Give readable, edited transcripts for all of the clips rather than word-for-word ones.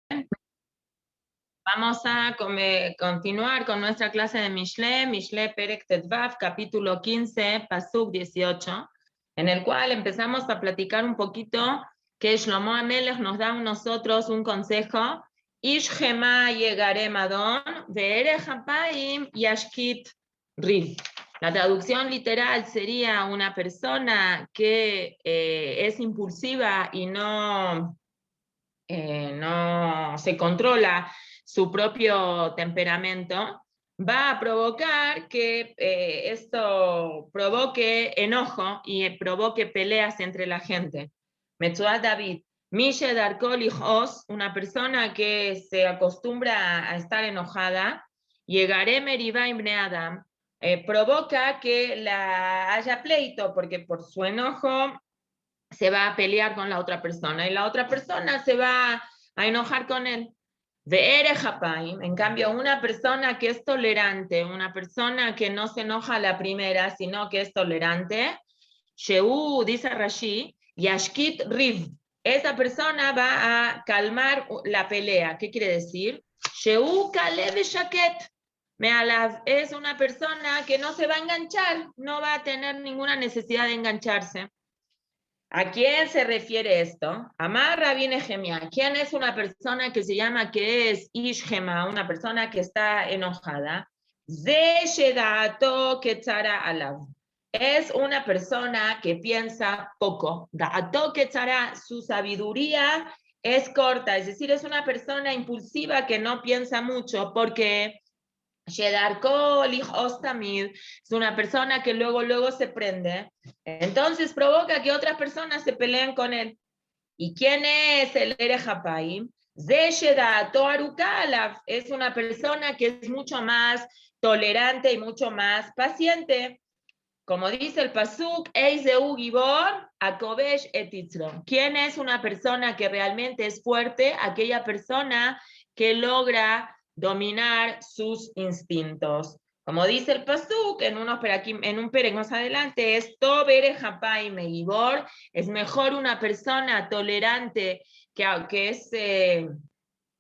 Vamos a continuar con nuestra clase de Mishle Perek Tetvav, capítulo 15, Pasuk 18, en el cual empezamos a platicar un poquito que Shlomo Amelech nos da a nosotros un consejo. Ish Gema Yegare Madon, Ve'ere Hapaim Yashkit Riv. La traducción literal sería una persona que es impulsiva y no se controla su propio temperamento, va a provocar que esto provoque enojo y provoque peleas entre la gente. Metzuat David, Mishe Darkol Hijos, una persona que se acostumbra a estar enojada, llegaré Meribá Ibne Adam, provoca que haya pleito, porque por su enojo se va a pelear con la otra persona y la otra persona se va a enojar con él. Ve'ere Hapaim, en cambio, una persona que es tolerante, una persona que no se enoja a la primera, sino que es tolerante, Sheu, dice Rashi, Yashkit Riv, esa persona va a calmar la pelea. ¿Qué quiere decir? Sheu Kalev Shaket. Mealav es una persona que no se va a enganchar, no va a tener ninguna necesidad de engancharse. ¿A quién se refiere esto? Amar Rabbi Nehemia. ¿Quién es una persona que se llama que es Ishgema, una persona que está enojada? Ze shedato ketzara alav. Es una persona que piensa poco. Da'ato ketzara, su sabiduría es corta, es decir, es una persona impulsiva que no piensa mucho porque es una persona que luego se prende, entonces provoca que otras personas se peleen con él. ¿Y quién es el Erejapaim? Es una persona que es mucho más tolerante y mucho más paciente. Como dice el Pasuk, Eiseu Gibor, Akobesh etitzron. ¿Quién es una persona que realmente es fuerte? Aquella persona que logra dominar sus instintos. Como dice el Pasuk, en un perek más adelante, es Tobere Hapai Megibor, es mejor una persona tolerante que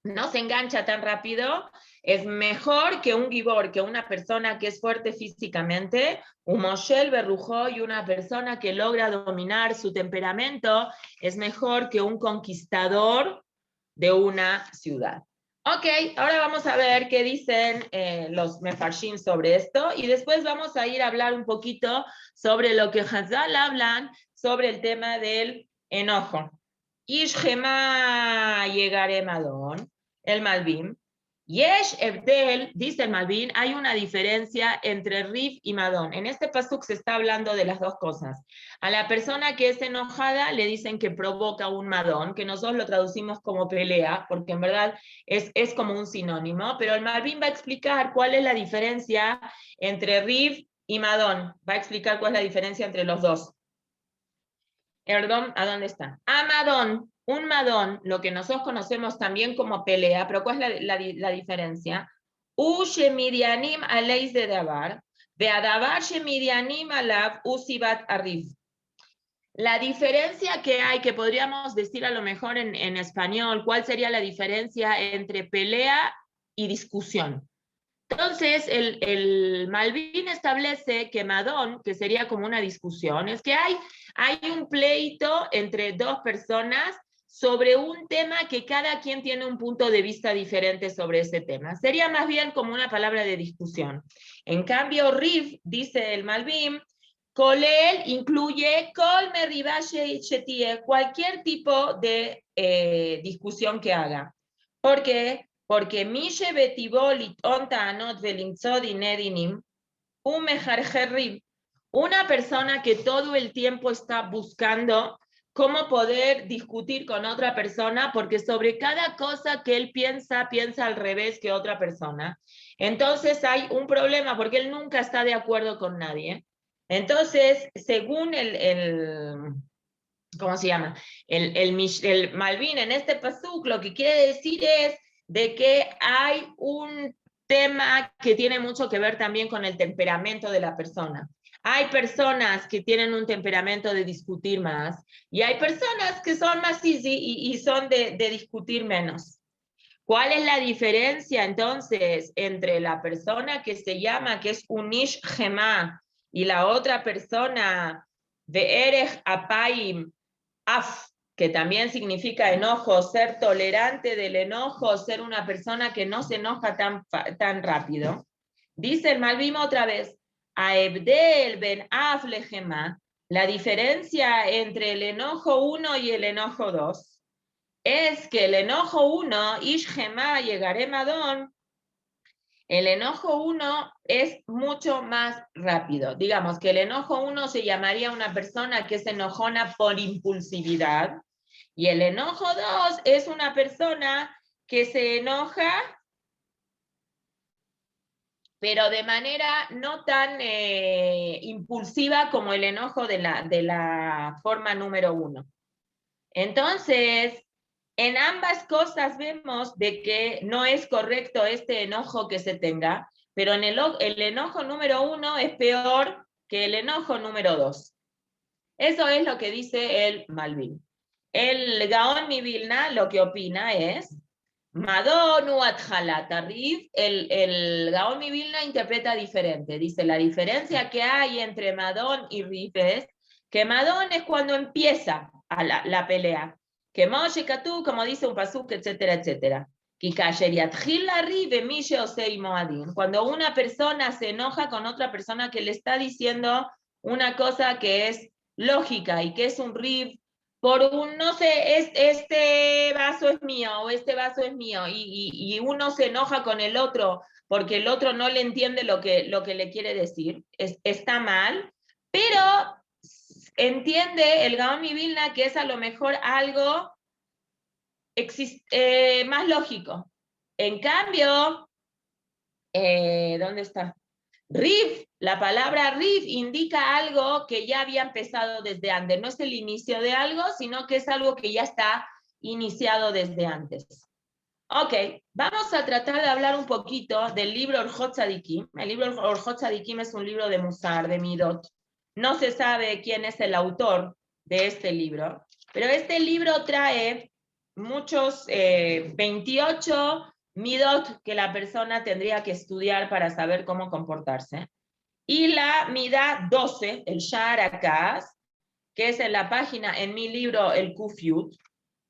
no se engancha tan rápido, es mejor que un gibor, que una persona que es fuerte físicamente, un moshel berrujo, y una persona que logra dominar su temperamento, es mejor que un conquistador de una ciudad. Ok, ahora vamos a ver qué dicen los mefarshim sobre esto y después vamos a ir a hablar un poquito sobre lo que Hazal hablan sobre el tema del enojo. Ishgema Yegare Madon, el Malvin. Yesh Evdel, dice el Malvin, hay una diferencia entre Rif y Madon. En este pasuk se está hablando de las dos cosas. A la persona que es enojada le dicen que provoca un Madon, que nosotros lo traducimos como pelea, porque en verdad es como un sinónimo, pero el Malvin va a explicar cuál es la diferencia entre Rif y Madon. Va a explicar cuál es la diferencia entre los dos. Perdón, ¿a dónde está? Amadón, un madón, lo que nosotros conocemos también como pelea, pero ¿cuál es la diferencia? Shemidianim aleis de davar, de adavar shemidianim alav usibat arriv. La diferencia que hay, que podríamos decir a lo mejor en español, ¿cuál sería la diferencia entre pelea y discusión? Entonces, el Malvin establece que Madón, que sería como una discusión, es que hay un pleito entre dos personas sobre un tema que cada quien tiene un punto de vista diferente sobre ese tema. Sería más bien como una palabra de discusión. En cambio, Riv, dice el Malvin, Kolel incluye Kol Meribashe Shetie, cualquier tipo de discusión que haga. ¿Por qué? Porque Mishe Betibolit Onta Anot Velimzodi Nedinim, un mejarjerrib, una persona que todo el tiempo está buscando cómo poder discutir con otra persona, porque sobre cada cosa que él piensa al revés que otra persona. Entonces hay un problema porque él nunca está de acuerdo con nadie. Entonces, según ¿cómo se llama? El Malvin en este pasuk lo que quiere decir es de que hay un tema que tiene mucho que ver también con el temperamento de la persona. Hay personas que tienen un temperamento de discutir más y hay personas que son más easy y son de discutir menos. ¿Cuál es la diferencia entonces entre la persona que se llama, que es un ish gemá, y la otra persona, ve'erech apayim af, que también significa enojo, ser tolerante del enojo, ser una persona que no se enoja tan rápido? Dice el Malbim otra vez, aebdel ben af lejemá, la diferencia entre el enojo 1 y el enojo 2 es que el enojo 1, ish gemá llegaré madón, el enojo 1 es mucho más rápido. Digamos que el enojo 1 se llamaría una persona que es enojona por impulsividad, y el enojo 2 es una persona que se enoja, pero de manera no tan impulsiva como el enojo de la forma número 1. Entonces, en ambas cosas vemos de que no es correcto este enojo que se tenga, pero en el enojo número 1 es peor que el enojo número 2. Eso es lo que dice el Malbim. El Gaón mi Vilna lo que opina es, Madon u Atjalat Arriv, el Gaón mi Vilna interpreta diferente. Dice, la diferencia que hay entre Madon y Rif es que Madon es cuando empieza la pelea, que Moshe Katú, como dice un pasuk, etcétera, etcétera. Cuando una persona se enoja con otra persona que le está diciendo una cosa que es lógica y que es un rif, por un, no sé, este vaso es mío o este vaso es mío, y uno se enoja con el otro porque el otro no le entiende lo que le quiere decir, está mal, pero entiende el Gaón mi Vilna que es a lo mejor algo más lógico. En cambio, ¿dónde está? Rif, la palabra rif indica algo que ya había empezado desde antes. No es el inicio de algo, sino que es algo que ya está iniciado desde antes. Ok, vamos a tratar de hablar un poquito del libro Orjot Tzadikim. El libro Orjot Tzadikim es un libro de Musar, de Midot. No se sabe quién es el autor de este libro, pero este libro trae muchos 28 midot que la persona tendría que estudiar para saber cómo comportarse. Y la mida 12, el Sha'ar HaKa'as, que es en la página, en mi libro, el Kufiut,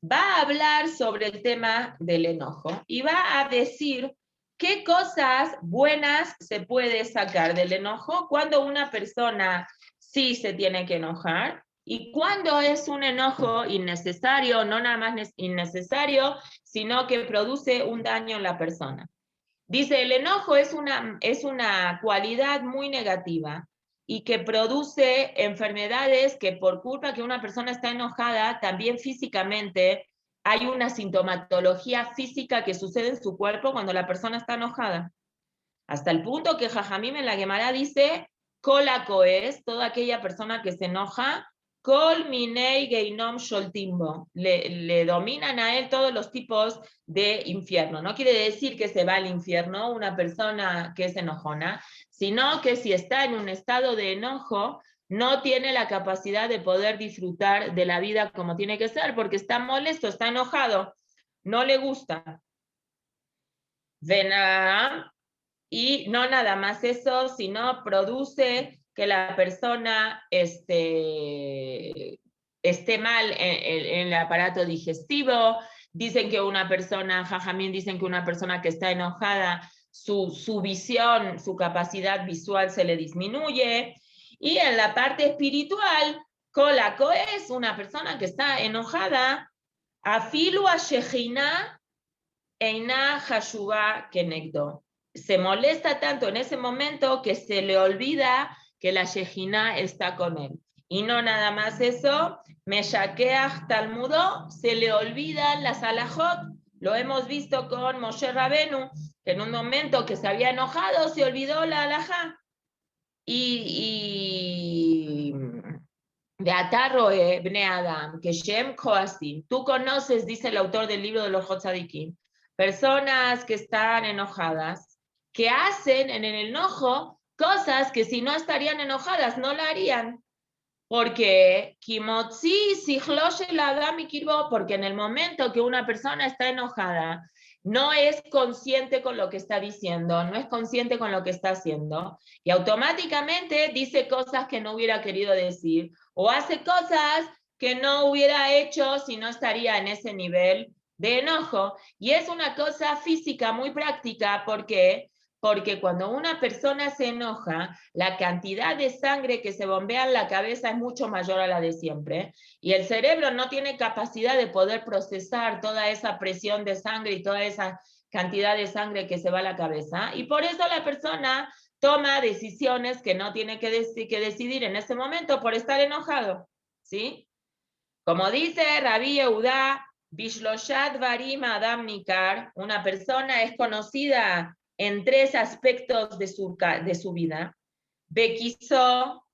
va a hablar sobre el tema del enojo y va a decir qué cosas buenas se puede sacar del enojo cuando una persona sí se tiene que enojar, y cuando es un enojo innecesario, no nada más innecesario, sino que produce un daño en la persona. Dice, el enojo es una cualidad muy negativa y que produce enfermedades que por culpa que una persona está enojada, también físicamente hay una sintomatología física que sucede en su cuerpo cuando la persona está enojada. Hasta el punto que Jajamim en la Gemara dice, Kolako es toda aquella persona que se enoja, Kol minei geinom sholtimbo, le dominan a él todos los tipos de infierno. No quiere decir que se va al infierno una persona que es enojona, sino que si está en un estado de enojo, no tiene la capacidad de poder disfrutar de la vida como tiene que ser, porque está molesto, está enojado, no le gusta. Y no nada más eso, sino produce que la persona esté mal en el aparato digestivo. Dicen que una persona, Jajamín, dicen que una persona que está enojada, su visión, su capacidad visual se le disminuye. Y en la parte espiritual, Kolako es una persona que está enojada, afilu a Shejina Einá Hashuba Kenegdo. Se molesta tanto en ese momento que se le olvida que la Shejina está con él. Y no nada más eso, Meshakeach Talmudo, se le olvidan las alajot. Lo hemos visto con Moshe Rabenu, que en un momento que se había enojado se olvidó la alajá. De Atarroe Bne Adam, que Shem Koasim, tú conoces, dice el autor del libro de los Hotzadikim, personas que están enojadas, que hacen en el enojo cosas que si no estarían enojadas no la harían. Porque porque en el momento que una persona está enojada, no es consciente con lo que está diciendo, no es consciente con lo que está haciendo, y automáticamente dice cosas que no hubiera querido decir, o hace cosas que no hubiera hecho si no estaría en ese nivel de enojo. Y es una cosa física muy práctica, porque cuando una persona se enoja, la cantidad de sangre que se bombea en la cabeza es mucho mayor a la de siempre, y el cerebro no tiene capacidad de poder procesar toda esa presión de sangre y toda esa cantidad de sangre que se va a la cabeza, y por eso la persona toma decisiones que no tiene que decidir en ese momento por estar enojado, ¿sí? Como dice Rabbi Yehuda, Bishloshat Varim Adam Nikar, una persona es conocida en 3 aspectos de su vida: Bekiso,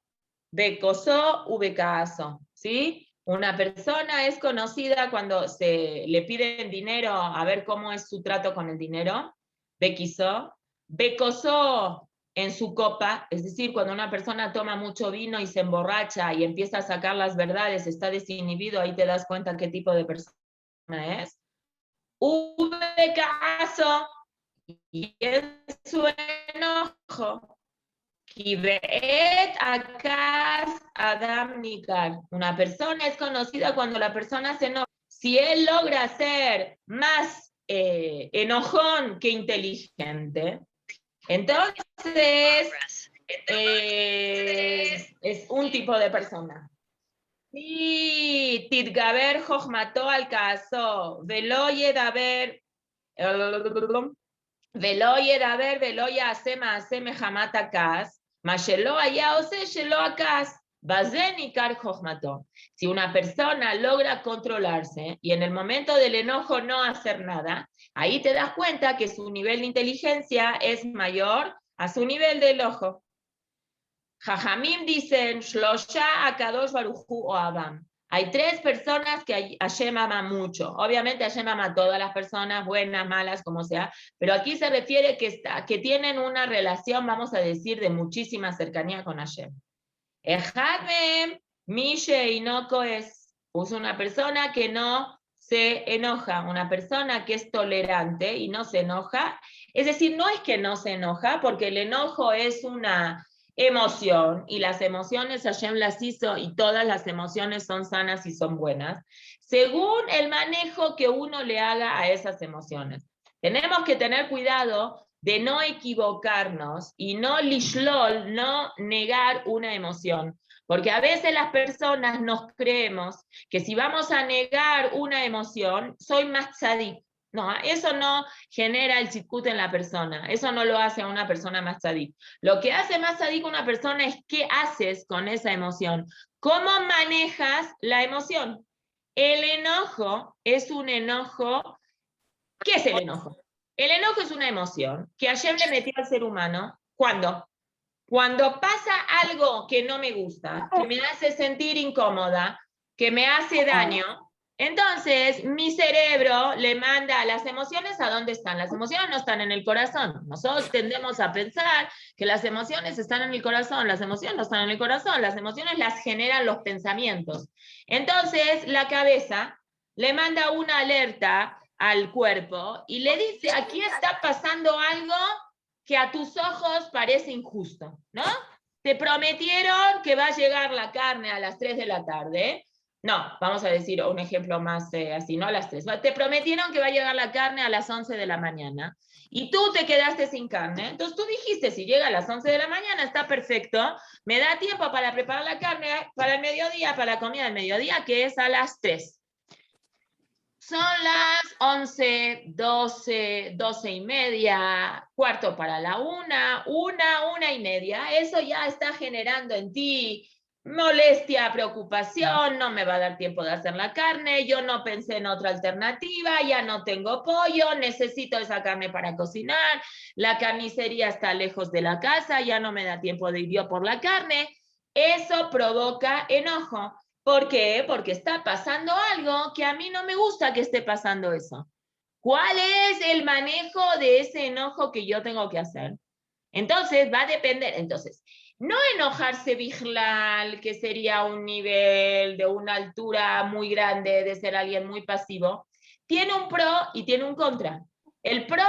Bekoso u Bekaso, ¿sí? Una persona es conocida cuando se le piden dinero, a ver cómo es su trato con el dinero, Bekiso, Bekoso en su copa, es decir, cuando una persona toma mucho vino y se emborracha y empieza a sacar las verdades, está desinhibido, ahí te das cuenta qué tipo de persona es. Bekaso, y es su enojo. Kivet Akas Adam Nikar. Una persona es conocida cuando la persona se enoja. Si él logra ser más enojón que inteligente, entonces es un tipo de persona. Sí, Tidgaber Jochmato al caso, Veloye Daber, Veloye Daber, Veloye Asema Aseme Hamatakas. Si una persona logra controlarse y en el momento del enojo no hacer nada, ahí te das cuenta que su nivel de inteligencia es mayor a su nivel de enojo. Jajamim dicen, Shlosha Akadosh Baruchu o Adam. Hay 3 personas que Hashem ama mucho. Obviamente Hashem ama a todas las personas, buenas, malas, como sea, pero aquí se refiere que tienen una relación, vamos a decir, de muchísima cercanía con Hashem. Ejad mehem, Mishe Inoko es una persona que no se enoja, una persona que es tolerante y no se enoja. Es decir, no es que no se enoja, porque el enojo es una emoción, y las emociones Hashem las hizo, y todas las emociones son sanas y son buenas, según el manejo que uno le haga a esas emociones. Tenemos que tener cuidado de no equivocarnos y no lishlol, no negar una emoción, porque a veces las personas nos creemos que si vamos a negar una emoción, soy más tzadik. No, eso no genera el tzidkut en la persona, eso no lo hace a una persona más tzadik. Lo que hace más tzadik a una persona es qué haces con esa emoción, cómo manejas la emoción. El enojo es un enojo. ¿Qué es el enojo? El enojo es una emoción que Hashem le metió al ser humano. ¿Cuándo? Cuando pasa algo que no me gusta, que me hace sentir incómoda, que me hace daño, entonces mi cerebro le manda a las emociones. ¿A dónde están? Las emociones no están en el corazón. Nosotros tendemos a pensar que las emociones están en el corazón. Las emociones no están en el corazón. Las emociones las generan los pensamientos. Entonces la cabeza le manda una alerta al cuerpo y le dice, aquí está pasando algo que a tus ojos parece injusto, ¿no? Te prometieron que va a llegar la carne a las 3 de la tarde. No, vamos a decir un ejemplo más así, no a las 3. Te prometieron que va a llegar la carne a las 11 de la mañana y tú te quedaste sin carne. Entonces tú dijiste, si llega a las 11 de la mañana está perfecto, me da tiempo para preparar la carne para el mediodía, para la comida del mediodía, que es a las 3. Son las 11, 12, 12:30, cuarto para la 1, 1:30. Eso ya está generando en ti molestia, preocupación, no me va a dar tiempo de hacer la carne, yo no pensé en otra alternativa, ya no tengo pollo, necesito esa carne para cocinar, la carnicería está lejos de la casa, ya no me da tiempo de ir yo por la carne. Eso provoca enojo. ¿Por qué? Porque está pasando algo que a mí no me gusta que esté pasando eso. ¿Cuál es el manejo de ese enojo que yo tengo que hacer? Entonces, va a depender. Entonces, no enojarse bijlal, que sería un nivel de una altura muy grande, de ser alguien muy pasivo, tiene un pro y tiene un contra. El pro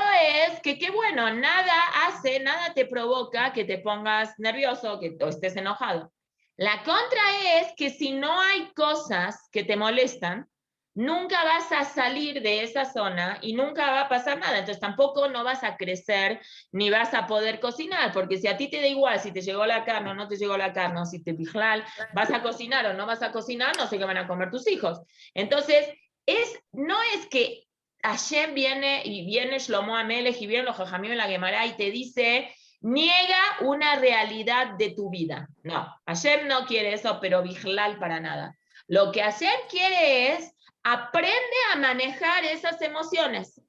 es que qué bueno, nada te provoca que te pongas nervioso o estés enojado. La contra es que si no hay cosas que te molestan, nunca vas a salir de esa zona y nunca va a pasar nada. Entonces tampoco no vas a crecer ni vas a poder cocinar, porque si a ti te da igual si te llegó la carne o no te llegó la carne, o si te bijlal, vas a cocinar o no vas a cocinar, no sé qué van a comer tus hijos. Entonces, no es que Hashem viene Shlomo Amelech y viene los Jajamim en la Gemara y te dice, niega una realidad de tu vida. No, Hashem no quiere eso, pero bijlal para nada. Lo que Hashem quiere es, aprende a manejar esas emociones.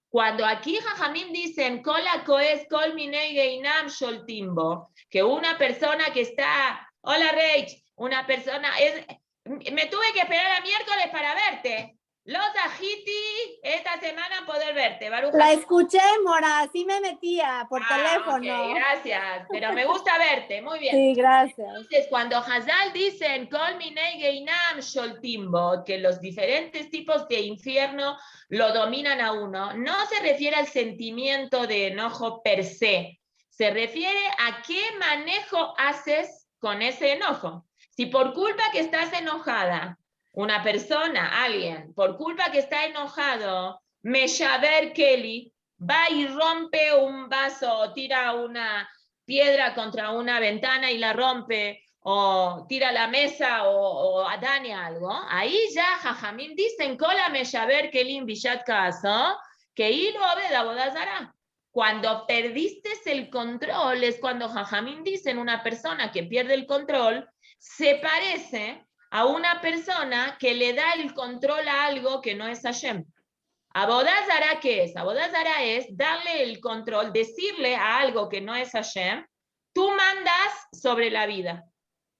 Cuando aquí Jajamim dicen, Kola Koes, Kol Minei Geinam Sholtimbo, que una persona que está, hola Reich, una persona, me tuve que esperar a miércoles para verte. Los Ajiti esta semana poder verte, Baruch. La escuché, Mora, así me metía por teléfono. Ok, gracias, pero me gusta verte, muy bien. Sí, gracias. Entonces, cuando Hazal dicen, Kol minei geinam sholtimbo, que los diferentes tipos de infierno lo dominan a uno, no se refiere al sentimiento de enojo per se, se refiere a qué manejo haces con ese enojo. Si por culpa que estás enojada, una persona, alguien, por culpa que está enojado, Meshaber Kelly, va y rompe un vaso o tira una piedra contra una ventana y la rompe, o tira la mesa o daña algo, ahí ya Jajamim dicen, Kola Meshaber Kelim Bishat Kaso, que hilo abeda bodazara. Cuando perdiste el control es cuando Jajamim dicen una persona que pierde el control se parece a una persona que le da el control a algo que no es Hashem. Abodazara, ¿qué es? Abodazara es darle el control, decirle a algo que no es Hashem, tú mandas sobre la vida.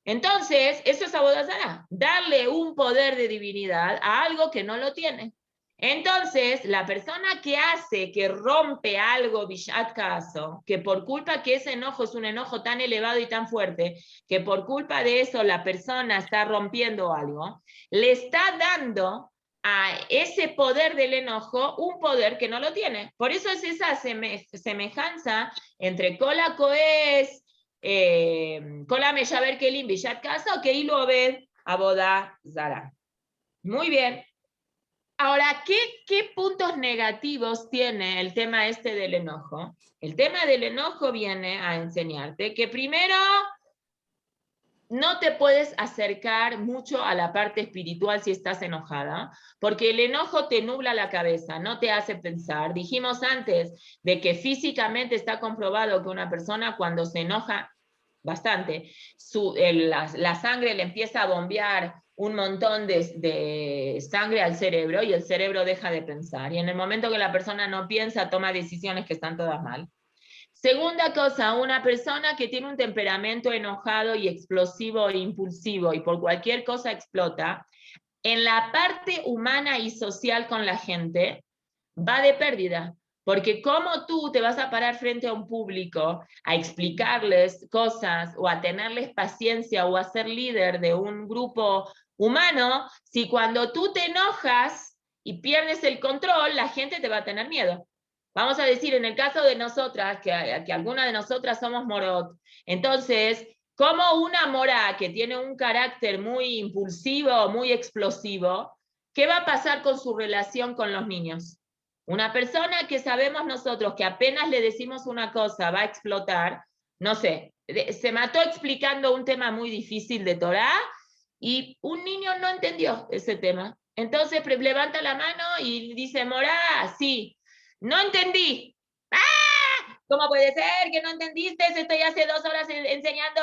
Entonces, eso es Abodazara, darle un poder de divinidad a algo que no lo tiene. Entonces, la persona que rompe algo, Bishat Kaso, que por culpa que ese enojo es un enojo tan elevado y tan fuerte, que por culpa de eso la persona está rompiendo algo, le está dando a ese poder del enojo un poder que no lo tiene. Por eso es esa semejanza entre Kola Koes, Kola Meshaber Kelim Bishat Kaso, que Ilu Obed Aboda Zara. Muy bien. Ahora, ¿qué puntos negativos tiene el tema este del enojo? El tema del enojo viene a enseñarte que primero no te puedes acercar mucho a la parte espiritual si estás enojada, porque el enojo te nubla la cabeza, no te hace pensar. Dijimos antes de que físicamente está comprobado que una persona cuando se enoja bastante, la sangre le empieza a bombear un montón de sangre al cerebro y el cerebro deja de pensar. Y en el momento que la persona no piensa, toma decisiones que están todas mal. Segunda cosa, una persona que tiene un temperamento enojado y explosivo e impulsivo y por cualquier cosa explota, en la parte humana y social con la gente va de pérdida. Porque como tú te vas a parar frente a un público a explicarles cosas o a tenerles paciencia o a ser líder de un grupo humano, si cuando tú te enojas y pierdes el control, la gente te va a tener miedo. Vamos a decir, en el caso de nosotras, que alguna de nosotras somos morot, entonces, como una mora que tiene un carácter muy impulsivo, muy explosivo, ¿qué va a pasar con su relación con los niños? Una persona que sabemos nosotros que apenas le decimos una cosa va a explotar, no sé, se mató explicando un tema muy difícil de Torá y un niño no entendió ese tema. Entonces levanta la mano y dice, Morá, sí, no entendí. ¡Ah! ¿Cómo puede ser que no entendiste? Estoy hace 2 horas enseñando.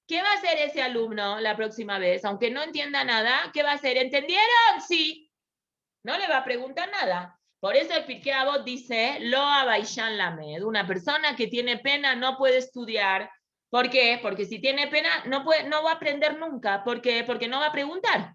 ¿Qué va a hacer ese alumno la próxima vez? Aunque no entienda nada, ¿qué va a hacer? ¿Entendieron? Sí. No le va a preguntar nada. Por eso el Pirkei Avot dice, Lo abaishan lamed, una persona que tiene pena no puede estudiar. ¿Por qué? Porque si tiene pena no va a aprender nunca. ¿Por qué? Porque no va a preguntar.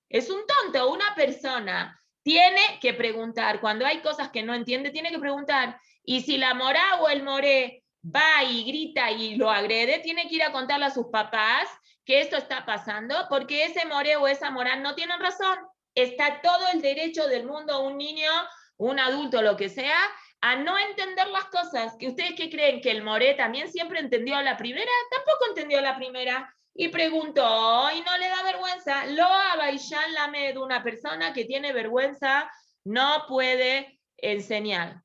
Es un tonto. Una persona tiene que preguntar. Cuando hay cosas que no entiende, tiene que preguntar. Y si la morá o el moré va y grita y lo agrede, tiene que ir a contarle a sus papás que esto está pasando, porque ese moré o esa morá no tienen razón. Está todo el derecho del mundo a un niño un adulto, lo que sea, a no entender las cosas. ¿Que ustedes qué creen? ¿Que el Moré también siempre entendió la primera? Tampoco entendió la primera. Y preguntó, y no le da vergüenza. Lo Abaishan Lamed, una persona que tiene vergüenza, no puede enseñar.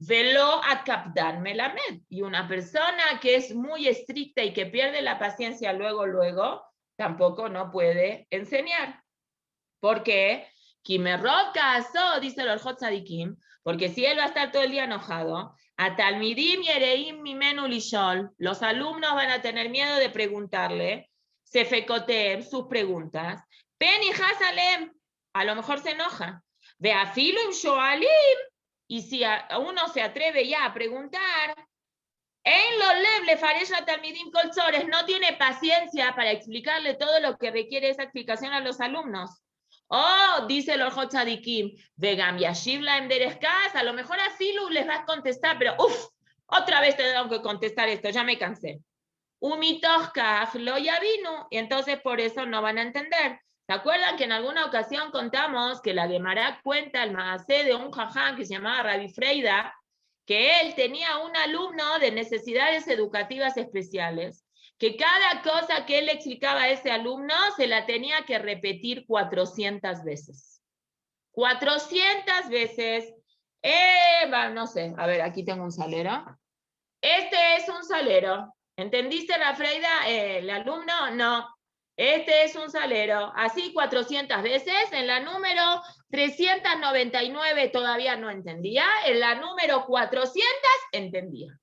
Velo a Kapdan Melamed. Y una persona que es muy estricta y que pierde la paciencia luego, tampoco no puede enseñar. ¿Por qué? Kimerod Kaasó, dice el Orjot Tzadikim, porque si él va a estar todo el día enojado, a Talmidim Yereim Mimenu Lishol, los alumnos van a tener miedo de preguntarle, Sefekotem, sus preguntas, Pen y Hasalem, a lo mejor se enoja, Beafilim Shoalim, y si uno se atreve ya a preguntar, en los lebles Faresha Talmidim Kolzores no tiene paciencia para explicarle todo lo que requiere esa explicación a los alumnos. Oh, dice el Orjot Tzadikim, Vegam Yashiv Laem Dereskaz, a lo mejor a Filu les vas a contestar, pero otra vez te tengo que contestar esto, ya me cansé. Umitoskach lo yavinu, y entonces por eso no van a entender. ¿Se acuerdan que en alguna ocasión contamos que la Gemara cuenta el maasé de un jaján que se llamaba Rabbi Freida, que él tenía un alumno de necesidades educativas especiales, que cada cosa que él le explicaba a ese alumno se la tenía que repetir 400 veces. 400 veces. No sé, a ver, aquí tengo un salero. Este es un salero. ¿Entendiste, la Freida? ¿El alumno? No. Este es un salero. Así 400 veces. En la número 399 todavía no entendía. En la número 400 entendía.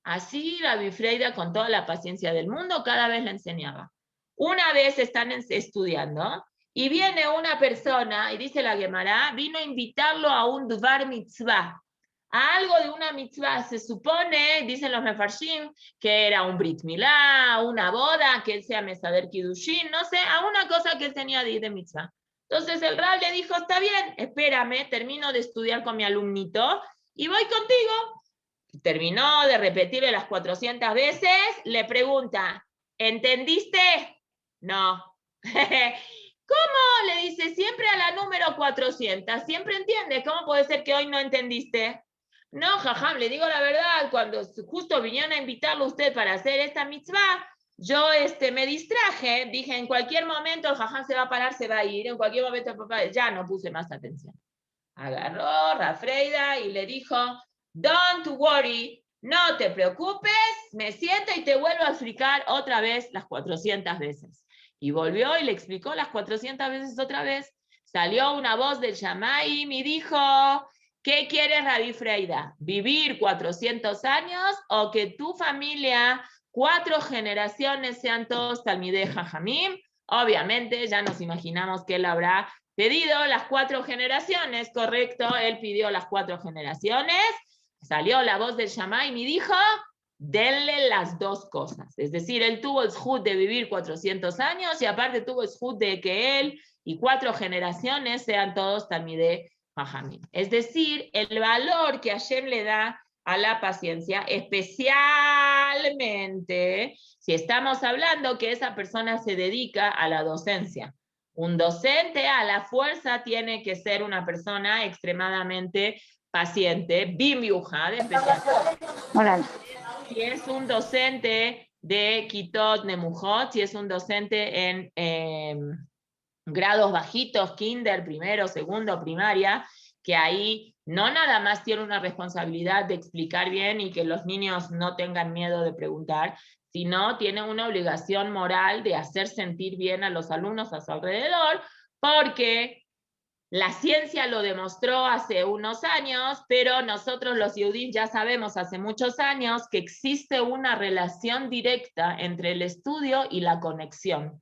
Así la Bifreida, con toda la paciencia del mundo, cada vez le enseñaba. Una vez están estudiando y viene una persona, y dice la Gemara, vino a invitarlo a un Dvar Mitzvah, a algo de una mitzvah. Se supone, dicen los mefarshim, que era un Brit Milá, una boda, que él sea Mesader Kiddushin, no sé, a una cosa que él tenía de mitzvah. Entonces el Rab le dijo, está bien, espérame, termino de estudiar con mi alumnito y voy contigo. Terminó de repetirle las 400 veces, le pregunta, ¿entendiste? No. ¿Cómo? Le dice, siempre a la número 400, siempre entiendes, ¿cómo puede ser que hoy no entendiste? No, jajam, le digo la verdad, cuando justo vinieron a invitarlo a usted para hacer esta mitzvah, yo me distraje, dije, en cualquier momento el jajam se va a parar, se va a ir, en cualquier momento el papá, ya no puse más atención. Agarró Rafreida y le dijo, don't worry, no te preocupes, me siento y te vuelvo a explicar otra vez las 400 veces. Y volvió y le explicó las 400 veces otra vez. Salió una voz del Shamayim y dijo, ¿qué quieres, Rabbi Freida? ¿Vivir 400 años o que tu familia, 4 generaciones sean todos Talmidei Jajamim? Obviamente ya nos imaginamos que él habrá pedido las 4 generaciones, correcto, él pidió las 4 generaciones, salió la voz del Shamayim y dijo, denle las 2 cosas. Es decir, él tuvo el zhut de vivir 400 años y aparte tuvo el zhut de que él y 4 generaciones sean todos Talmidei Jajamim. Es decir, el valor que Hashem le da a la paciencia, especialmente si estamos hablando que esa persona se dedica a la docencia. Un docente a la fuerza tiene que ser una persona extremadamente paciente, bimiujad, especialmente. Si es un docente de Kitot Nemujot, si es un docente en grados bajitos, kinder, primero, segundo, primaria, que ahí no nada más tiene una responsabilidad de explicar bien y que los niños no tengan miedo de preguntar, sino tiene una obligación moral de hacer sentir bien a los alumnos a su alrededor, porque la ciencia lo demostró hace unos años, pero nosotros los Yehudim ya sabemos hace muchos años que existe una relación directa entre el estudio y la conexión.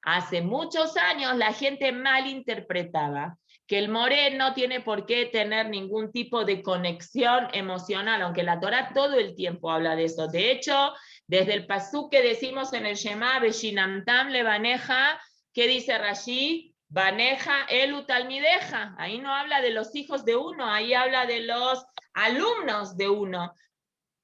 Hace muchos años la gente malinterpretaba que el Moré no tiene por qué tener ningún tipo de conexión emocional, aunque la Torá todo el tiempo habla de eso. De hecho, desde el pasuk que decimos en el Shema, Beshinamtam levaneja, ¿qué dice Rashi? Baneja elu talmideja. Ahí no habla de los hijos de uno, ahí habla de los alumnos de uno.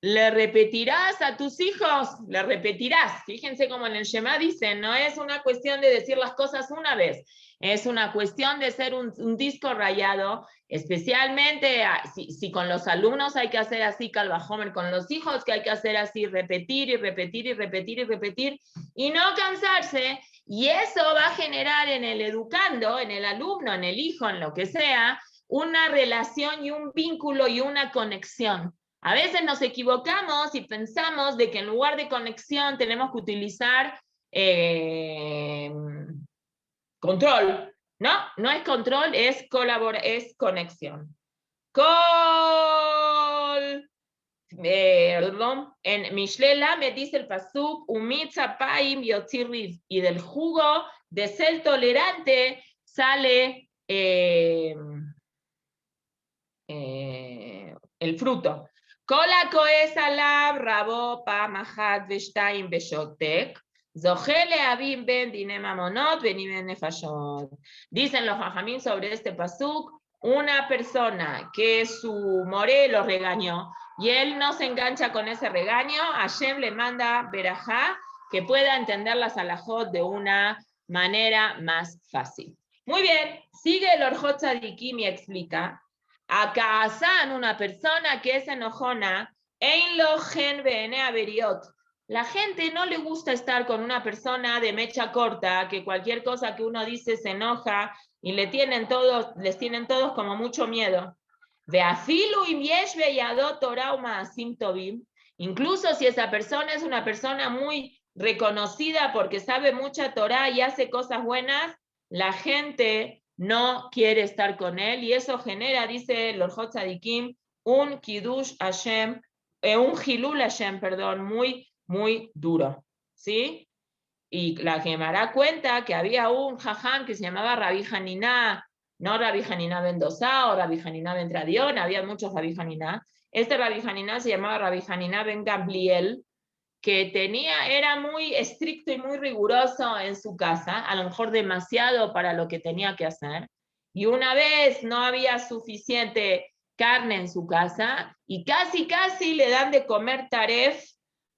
le repetirás a tus hijos, le repetirás. Fíjense como en el Shema dicen, no es una cuestión de decir las cosas una vez, es una cuestión de ser un disco rayado, especialmente si con los alumnos hay que hacer así, Calvajomer, con los hijos que hay que hacer así, repetir y repetir y repetir y repetir, y no cansarse, y eso va a generar en el educando, en el alumno, en el hijo, en lo que sea, una relación y un vínculo y una conexión. A veces nos equivocamos y pensamos de que en lugar de conexión tenemos que utilizar control. No, no es control, es conexión. En Mishlela me dice el pasuk, umitzapaim yotziriv, y del jugo de ser tolerante sale el fruto. Kola koes alab rabo pa mahat veshtaim beshotek. Zohele abim ben dine mamonot benimen nefashot. Dicen los jajamín sobre este pasuk, una persona que su moré lo regañó y él no se engancha con ese regaño, Hashem le manda verajá que pueda entender las alajot de una manera más fácil. Muy bien, sigue el Orjot Tzadikim y explica. Acá una persona que es enojona, ein lo gen bene averiot. La gente no le gusta estar con una persona de mecha corta, que cualquier cosa que uno dice se enoja y les tienen todos como mucho miedo. Veafilu im yesh beyadot Torah umaasim tovim. Incluso si esa persona es una persona muy reconocida porque sabe mucha Torah y hace cosas buenas, la gente no quiere estar con él y eso genera, dice el Orjot Tzadikim, un Kiddush Hashem, un Hilul Hashem, perdón, muy, muy duro, ¿sí? Y la Gemara cuenta que había un jajam que se llamaba Rabbi Haniná, no Rabbi Haniná ben Dosa o Rabbi Haniná ben Tradión, había muchos Rabbi Haniná. Este Rabbi Haniná se llamaba Rabbi Haniná ben Gamliel, que era muy estricto y muy riguroso en su casa, a lo mejor demasiado para lo que tenía que hacer, y una vez no había suficiente carne en su casa, y casi le dan de comer taref,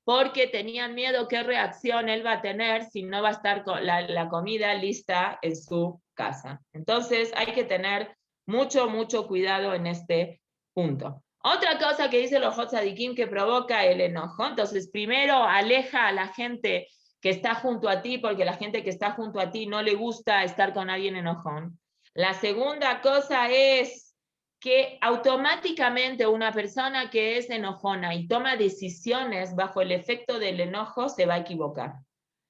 porque tenían miedo qué reacción él va a tener si no va a estar la comida lista en su casa. Entonces hay que tener mucho cuidado en este punto. Otra cosa que dice los Orjot Tzadikim que provoca el enojo, entonces primero aleja a la gente que está junto a ti, porque la gente que está junto a ti no le gusta estar con alguien enojón. La segunda cosa es que automáticamente una persona que es enojona y toma decisiones bajo el efecto del enojo se va a equivocar.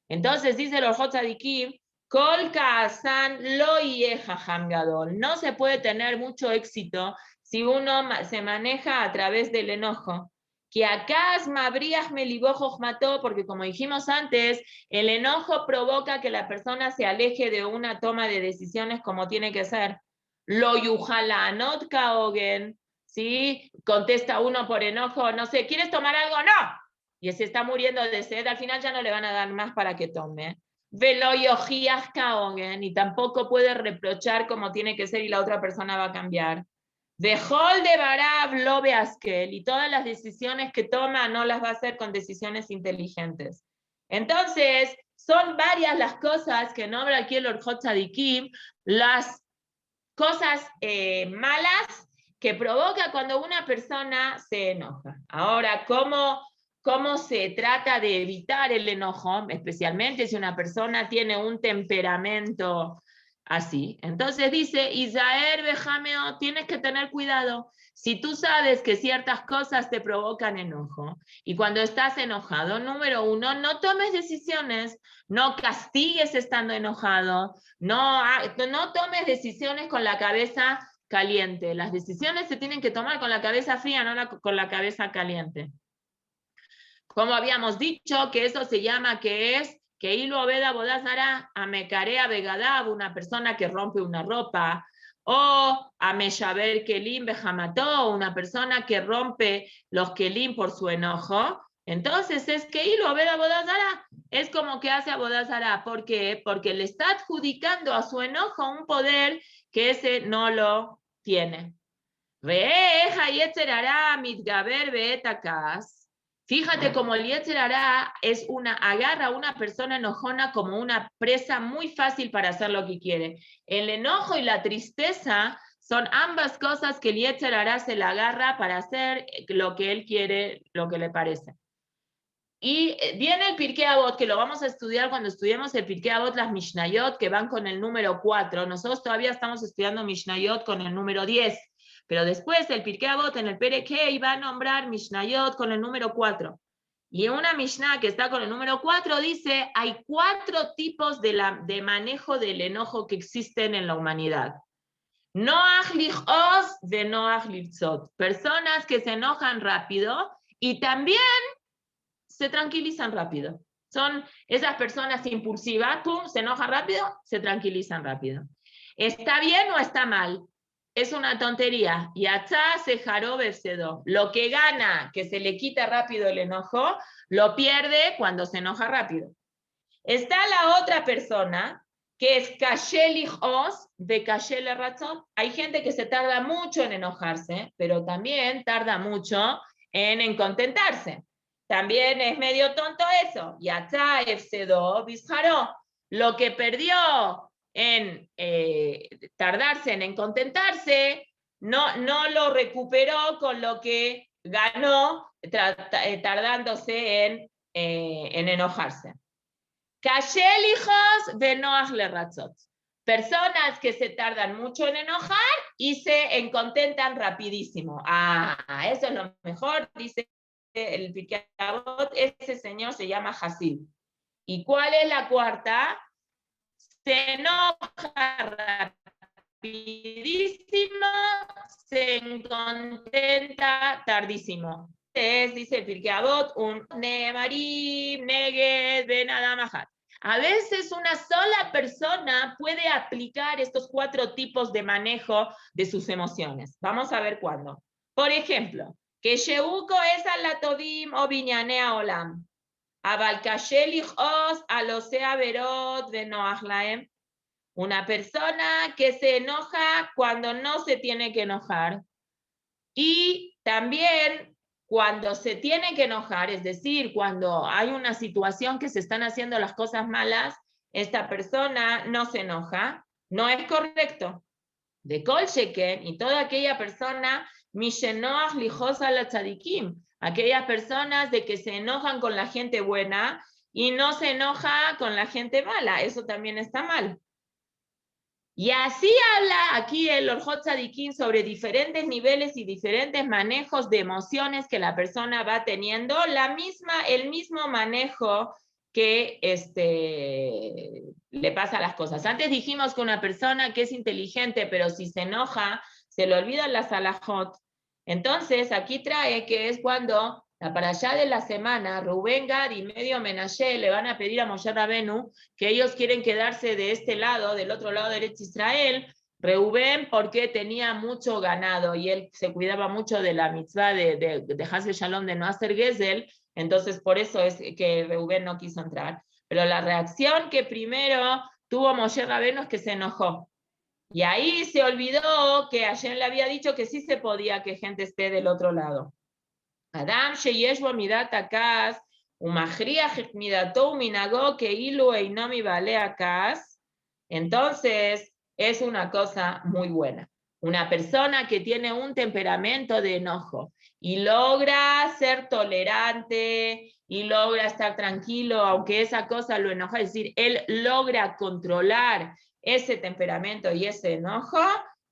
Entonces dice los Orjot Tzadikim, Kol ka'asan lo yeh jajam gadol. No se puede tener mucho éxito si uno se maneja a través del enojo. Que acá es mabrias melibojos mató, porque como dijimos antes, el enojo provoca que la persona se aleje de una toma de decisiones como tiene que ser. Lo yujalanot kaogen, ¿sí? Contesta uno por enojo, no sé, ¿quieres tomar algo? No. Y se está muriendo de sed, al final ya no le van a dar más para que tome. Y tampoco puede reprochar como tiene que ser y la otra persona va a cambiar. Dejol de Barab lo Beaskel, y todas las decisiones que toma no las va a hacer con decisiones inteligentes. Entonces, son varias las cosas que nombra aquí el Orjot Tzadikim, las cosas malas que provoca cuando una persona se enoja. Ahora, ¿cómo se trata de evitar el enojo? Especialmente si una persona tiene un temperamento así. Entonces dice, Isaer Bejameo, tienes que tener cuidado. Si tú sabes que ciertas cosas te provocan enojo, y cuando estás enojado, número uno, no tomes decisiones, no castigues estando enojado, no tomes decisiones con la cabeza caliente. Las decisiones se tienen que tomar con la cabeza fría, no con la cabeza caliente. Como habíamos dicho, que eso se llama que es que hilo veda bodazara a mecarea vegadab, una persona que rompe una ropa, o a meshaber kelim bejamató, una persona que rompe los kelim por su enojo. Entonces es que hilo veda bodazara, es como que hace a bodazara. ¿Por qué? Porque le está adjudicando a su enojo un poder que ese no lo tiene. Ve'eja yetzerara mitgaber be'etakas. Fíjate como el Yetzer Hará agarra a una persona enojona como una presa muy fácil para hacer lo que quiere. El enojo y la tristeza son ambas cosas que el Yetzer Hará se la agarra para hacer lo que él quiere, lo que le parece. Y viene el Pirkei Avot, que lo vamos a estudiar cuando estudiemos el Pirkei Avot, las Mishnayot, que van con el número 4. Nosotros todavía estamos estudiando Mishnayot con el número 10. Pero después el Pirkei Avot en el Perek Hei va a nombrar Mishnayot con el número 4. Y una Mishnah que está con el número 4 dice, hay 4 tipos de manejo del enojo que existen en la humanidad. Noach lichos de noach litzot. Personas que se enojan rápido y también se tranquilizan rápido. Son esas personas impulsivas, pum, se enojan rápido, se tranquilizan rápido. ¿Está bien o está mal? Es una tontería. Yatzá se jaró befsedo. Lo que gana, que se le quita rápido el enojo, lo pierde cuando se enoja rápido. Está la otra persona, que es kashe lichos de kashe leratzot. Hay gente que se tarda mucho en enojarse, pero también tarda mucho en contentarse. También es medio tonto eso. Yatzá efsedo bisharó. Lo que perdió en tardarse en contentarse, no lo recuperó con lo que ganó tardándose en enojarse. Kashe lichos de noach leratzot. Personas que se tardan mucho en enojar y se contentan rapidísimo. Eso es lo mejor, dice el Pirkei Avot, ese señor se llama Hasid. ¿Y cuál es la cuarta? Se enoja rapidísimo, se contenta tardísimo. Dice el Pirkei Avot, un Nemarim, Neged, Ben Adam Ahad. A veces una sola persona puede aplicar estos 4 tipos de manejo de sus emociones. Vamos a ver cuándo. Por ejemplo, que Sheuko es alatovim o binyanea olam. Abal kashe lichos alosea verot venoach laem. Una persona que se enoja cuando no se tiene que enojar. Y también cuando se tiene que enojar, es decir, cuando hay una situación que se están haciendo las cosas malas, esta persona no se enoja, no es correcto. De Kol Sheken, y toda aquella persona, Mishenoach lijos ala tzadikim, aquellas personas de que se enojan con la gente buena y no se enoja con la gente mala, eso también está mal. Y así habla aquí el Orjot Tzadikim sobre diferentes niveles y diferentes manejos de emociones que la persona va teniendo, el mismo manejo que le pasa a las cosas. Antes dijimos que una persona que es inteligente, pero si se enoja, se le olvidan las alajot. Entonces, aquí trae que es cuando la parashá de la semana, Rubén, Gad y medio Menashe le van a pedir a Moshe Rabenu que ellos quieren quedarse de este lado, del otro lado de Eretz Israel. Rubén porque tenía mucho ganado y él se cuidaba mucho de la mitzvah de Hasbe Shalom, de no hacer Gesel, entonces por eso es que Rubén no quiso entrar. Pero la reacción que primero tuvo Moshe Rabenu es que se enojó. Y ahí se olvidó que Hashem le había dicho que sí se podía que gente esté del otro lado. Adam sheyesh bo midat akas, umachriach midato uminago keilu einomi vale akas. Entonces, es una cosa muy buena. Una persona que tiene un temperamento de enojo y logra ser tolerante y logra estar tranquilo, aunque esa cosa lo enoja, es decir, él logra controlar ese temperamento y ese enojo,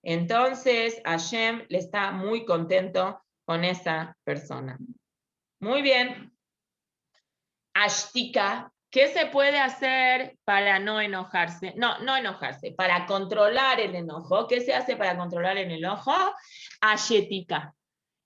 entonces Hashem le está muy contento con esa persona. Muy bien. Ashtika, ¿qué se puede hacer para no enojarse? No enojarse, para controlar el enojo. ¿Qué se hace para controlar el enojo? Ashetika.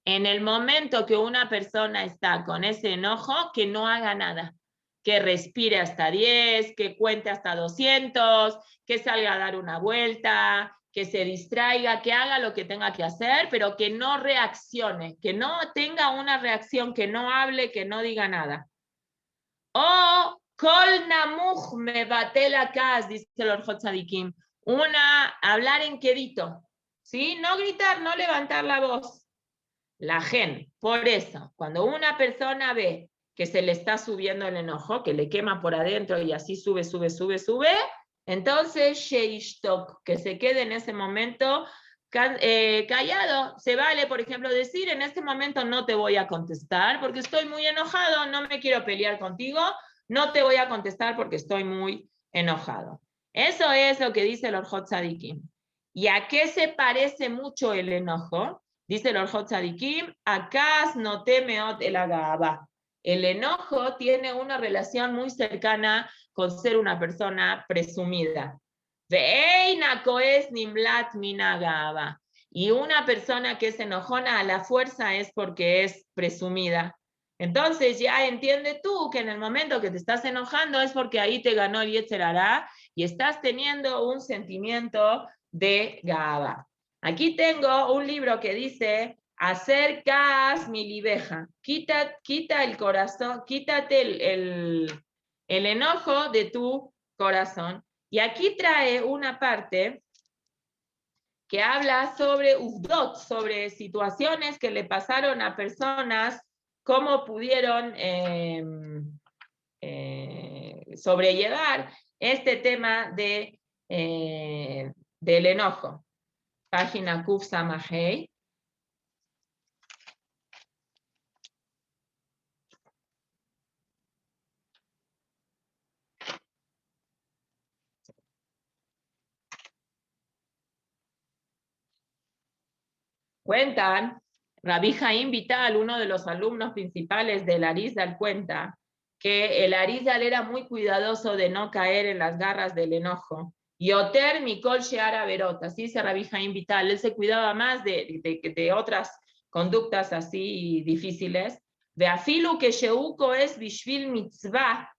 En el momento que una persona está con ese enojo, que no haga nada. Que respire hasta 10, que cuente hasta 200, que salga a dar una vuelta, que se distraiga, que haga lo que tenga que hacer, pero que no reaccione, que no tenga una reacción, que no hable, que no diga nada. O kol namuch me batel akas, dice el Orjot Tzadikim, hablar en quedito, ¿sí? No gritar, no levantar la voz. La gen, por eso, cuando una persona ve que se le está subiendo el enojo, que le quema por adentro y así sube, sube, sube, sube, entonces sheishtok, que se quede en ese momento callado. Se vale, por ejemplo, decir en este momento no te voy a contestar porque estoy muy enojado, no me quiero pelear contigo, no te voy a contestar porque estoy muy enojado. Eso es lo que dice el Orjot Tzadikim. ¿Y a qué se parece mucho el enojo? Dice el Orjot Tzadikim, akas no temeot el agaba. El enojo tiene una relación muy cercana con ser una persona presumida. Y una persona que es enojona a la fuerza es porque es presumida. Entonces ya entiende tú que en el momento que te estás enojando es porque ahí te ganó el Yetzer Hará y estás teniendo un sentimiento de Gaba. Aquí tengo un libro que dice hacer Kaas mi libeja. Quita el corazón, quítate el enojo de tu corazón. Y aquí trae una parte que habla sobre uvdot, sobre situaciones que le pasaron a personas, cómo pudieron sobrellevar este tema del enojo. Página Kuf Samahei. Cuentan, Rabbi Jaim Vital, uno de los alumnos principales del Arizal, cuenta que el Arizal era muy cuidadoso de no caer en las garras del enojo. Y Oter Mikol Sheara Berot, así dice Rabbi Jaim Vital, él se cuidaba más de otras conductas así difíciles. De afilu que Sheuko es Bishvil Mitzvah,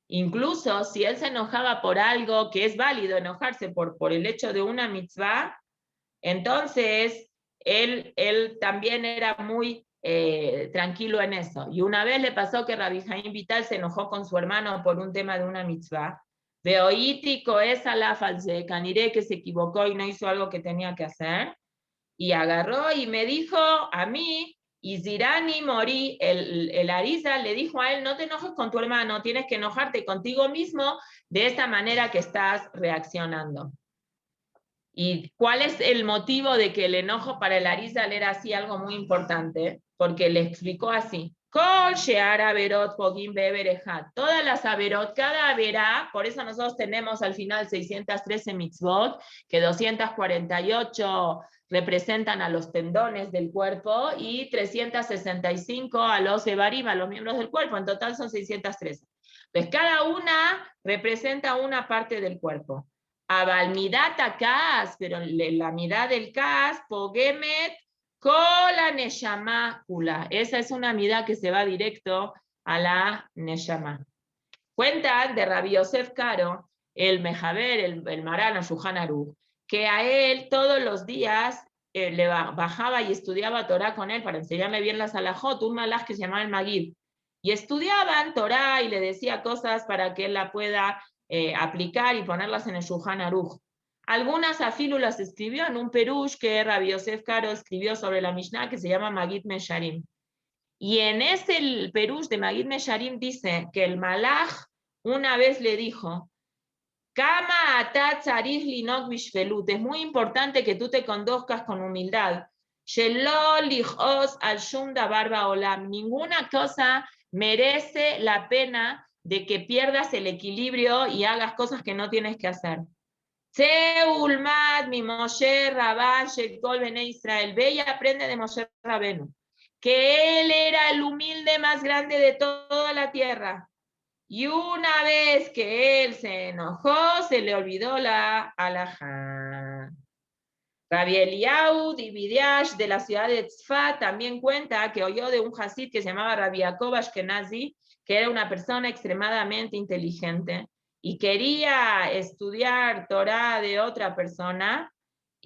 incluso si él se enojaba por algo que es válido enojarse por el hecho de una mitzvah, entonces él también era muy tranquilo en eso. Y una vez le pasó que Rabbi Jaim Vital se enojó con su hermano por un tema de una mitzvah. Veoítico es a la false, caniré que se equivocó y no hizo algo que tenía que hacer. Y agarró y me dijo a mí, y Zirani Morí, el Ariza le dijo a él, no te enojes con tu hermano, tienes que enojarte contigo mismo de esta manera que estás reaccionando. ¿Y cuál es el motivo de que el enojo para el Arizal era así algo muy importante? Porque le explicó así. Todas las averot, cada averá, por eso nosotros tenemos al final 613 mitzvot, que 248 representan a los tendones del cuerpo y 365 a los evarim, a los miembros del cuerpo. En total son 613. Entonces cada una representa una parte del cuerpo. Abalmidata Kaas, pero la mirada del Kaas, Pogemet, Kola Neshama Kula. Esa es una mirada que se va directo a la Neshama. Cuentan de Rabbi Yosef Karo, el Mejaber, el Marano Shulchan Aruch, que a él todos los días le bajaba y estudiaba Torah con él para enseñarle bien las halajot, un malaj que se llamaba el Magid. Y estudiaban Torah y le decía cosas para que él la pueda aplicar y ponerlas en el Shulchan Aruch. Algunas afilu las escribió en un perush que Rabbi Yosef Karo escribió sobre la Mishnah que se llama Magid Mesharim. Y en ese perush de Magid Mesharim dice que el malaj una vez le dijo, Kama atat tzarich linok bishfelut, es muy importante que tú te conduzcas con humildad. Shelo lichos al shum davar ba'olam, ninguna cosa merece la pena de que pierdas el equilibrio y hagas cosas que no tienes que hacer. Ulmad mi Moshe Rabban Shekol Bene Israel, ve y aprende de Moshe Rabenu, que él era el humilde más grande de toda la tierra. Y una vez que él se enojó, se le olvidó la alajá. Rabbi Eliyahu Dividiash de la ciudad de Tzfat también cuenta que oyó de un hasid que se llamaba Rabbi Yaakov Ashkenazi, que era una persona extremadamente inteligente y quería estudiar Torah de otra persona,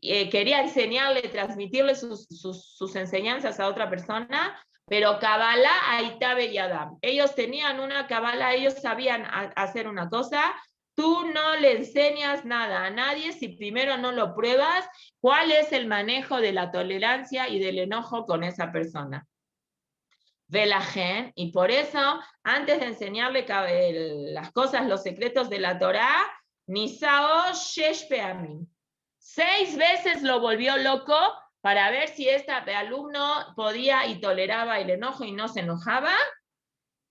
quería enseñarle, transmitirle sus enseñanzas a otra persona, pero Kabbalah Aitabe Yadam. Ellos tenían una Kabbalah, ellos sabían hacer una cosa, tú no le enseñas nada a nadie si primero no lo pruebas cuál es el manejo de la tolerancia y del enojo con esa persona. Velajen, y por eso, antes de enseñarle las cosas, los secretos de la Torá, Nisao Shesh Peamim. 6 veces lo volvió loco para ver si este alumno podía y toleraba el enojo y no se enojaba.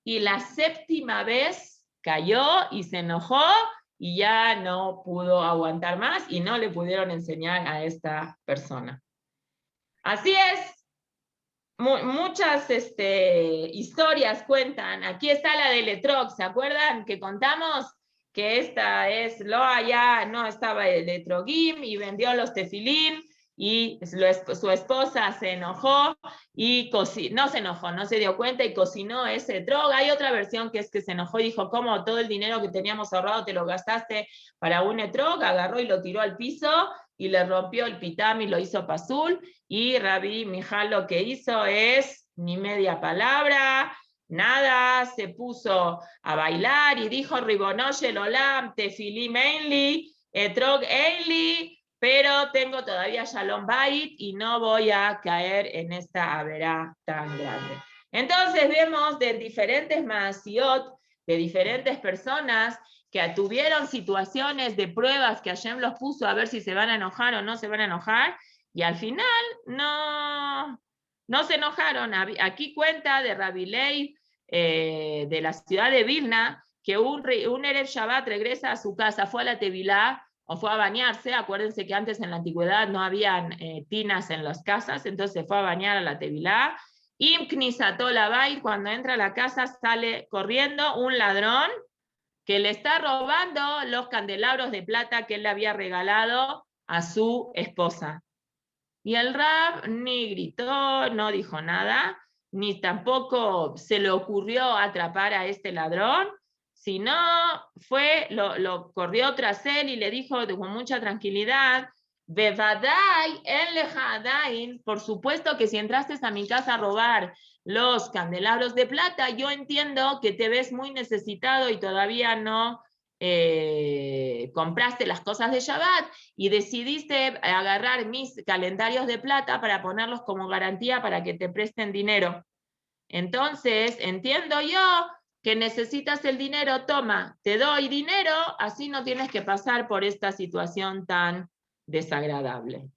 Y la 7ª vez cayó y se enojó y ya no pudo aguantar más y no le pudieron enseñar a esta persona. Así es. Muchas historias cuentan. Aquí está la de Etrog, ¿se acuerdan que contamos? Que esta es Loa, ya no estaba el Etrogim y vendió los tefilín y su esposa se enojó y no se enojó, no se dio cuenta y cocinó ese Etrog. Hay otra versión que es que se enojó y dijo, ¿cómo todo el dinero que teníamos ahorrado te lo gastaste para un Etrog? Agarró y lo tiró al piso y le rompió el pitam y lo hizo pasul. Y Rabbi Mijal lo que hizo es ni media palabra, nada, se puso a bailar y dijo Ribono shel olam, tefilim einli, etrog einli, pero tengo todavía Shalom Bait y no voy a caer en esta averá tan grande. Entonces vemos de diferentes maasiot, de diferentes personas que tuvieron situaciones de pruebas que Hashem los puso a ver si se van a enojar o no se van a enojar, y al final no se enojaron. Aquí cuenta de Rabbi Leib, de la ciudad de Vilna, que un Erev Shabbat regresa a su casa, fue a la Tevilá, o fue a bañarse. Acuérdense que antes en la antigüedad no habían tinas en las casas, entonces fue a bañar a la Tevilá. Im Knisató Labait, cuando entra a la casa sale corriendo un ladrón que le está robando los candelabros de plata que él le había regalado a su esposa. Y el Rab ni gritó, no dijo nada, ni tampoco se le ocurrió atrapar a este ladrón, sino lo corrió tras él y le dijo con mucha tranquilidad, Bevadai en lejadain, por supuesto que si entraste a mi casa a robar los candelabros de plata, yo entiendo que te ves muy necesitado y todavía no compraste las cosas de Shabbat y decidiste agarrar mis calendarios de plata para ponerlos como garantía para que te presten dinero. Entonces, entiendo yo que necesitas el dinero, toma, te doy dinero, así no tienes que pasar por esta situación tan desagradable.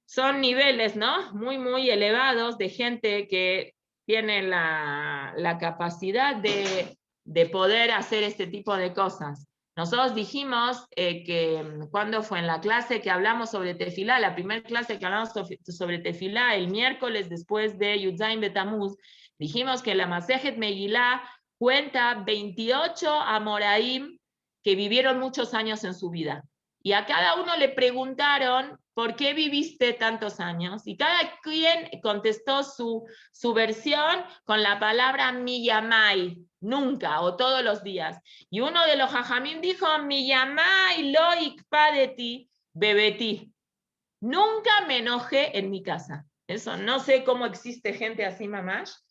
Son niveles, ¿no? Muy, muy elevados de gente que tiene la capacidad de poder hacer este tipo de cosas. Nosotros dijimos que cuando fue en la clase que hablamos sobre tefilá, la primera clase que hablamos sobre tefilá, el miércoles después de Yudzayin Betamuz, dijimos que la Masejet Megilá cuenta 28 amoraim que vivieron muchos años en su vida. Y a cada uno le preguntaron, ¿por qué viviste tantos años? Y cada quien contestó su versión con la palabra miyamai, nunca o todos los días. Y uno de los jajamim dijo, miyamai lo ikpadeti bebeti. Nunca me enojé en mi casa. Eso, no sé cómo existe gente así, mamás.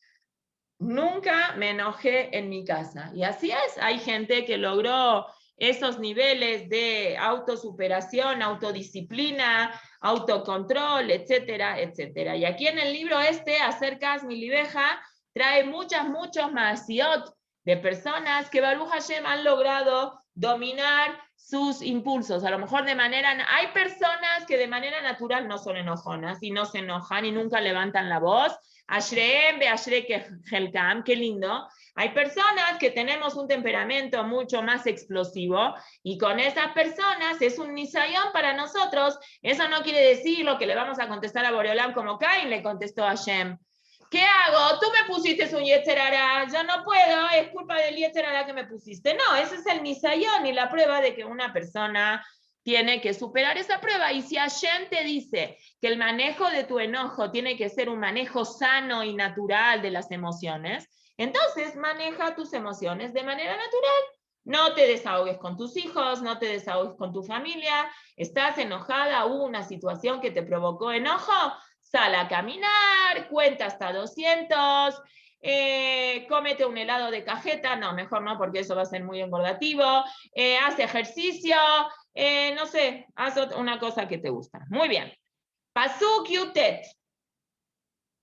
Nunca me enojé en mi casa. Y así es, hay gente que logró esos niveles de autosuperación, autodisciplina, autocontrol, etcétera, etcétera. Y aquí en el libro Acercas mi libeja, trae muchos maasiot de personas que Baruch Hashem han logrado dominar sus impulsos. A lo mejor hay personas que de manera natural no son enojonas y no se enojan y nunca levantan la voz. Ashreem beashre helkam, qué lindo. Hay personas que tenemos un temperamento mucho más explosivo y con esas personas es un nisayón para nosotros. Eso no quiere decir lo que le vamos a contestar a Boreolam como Caín le contestó a Hashem. ¿Qué hago? Tú me pusiste un yetzer hará, yo no puedo, es culpa del yetzer hará que me pusiste. No, ese es el nisayón y la prueba de que una persona tiene que superar esa prueba. Y si Hashem te dice que el manejo de tu enojo tiene que ser un manejo sano y natural de las emociones, entonces maneja tus emociones de manera natural. No te desahogues con tus hijos, no te desahogues con tu familia. Estás enojada, hubo una situación que te provocó enojo, sal a caminar, cuenta hasta 200, cómete un helado de cajeta, no, mejor no, porque eso va a ser muy engordativo, haz ejercicio, no sé, haz una cosa que te gusta. Muy bien. Pasuk Yutet.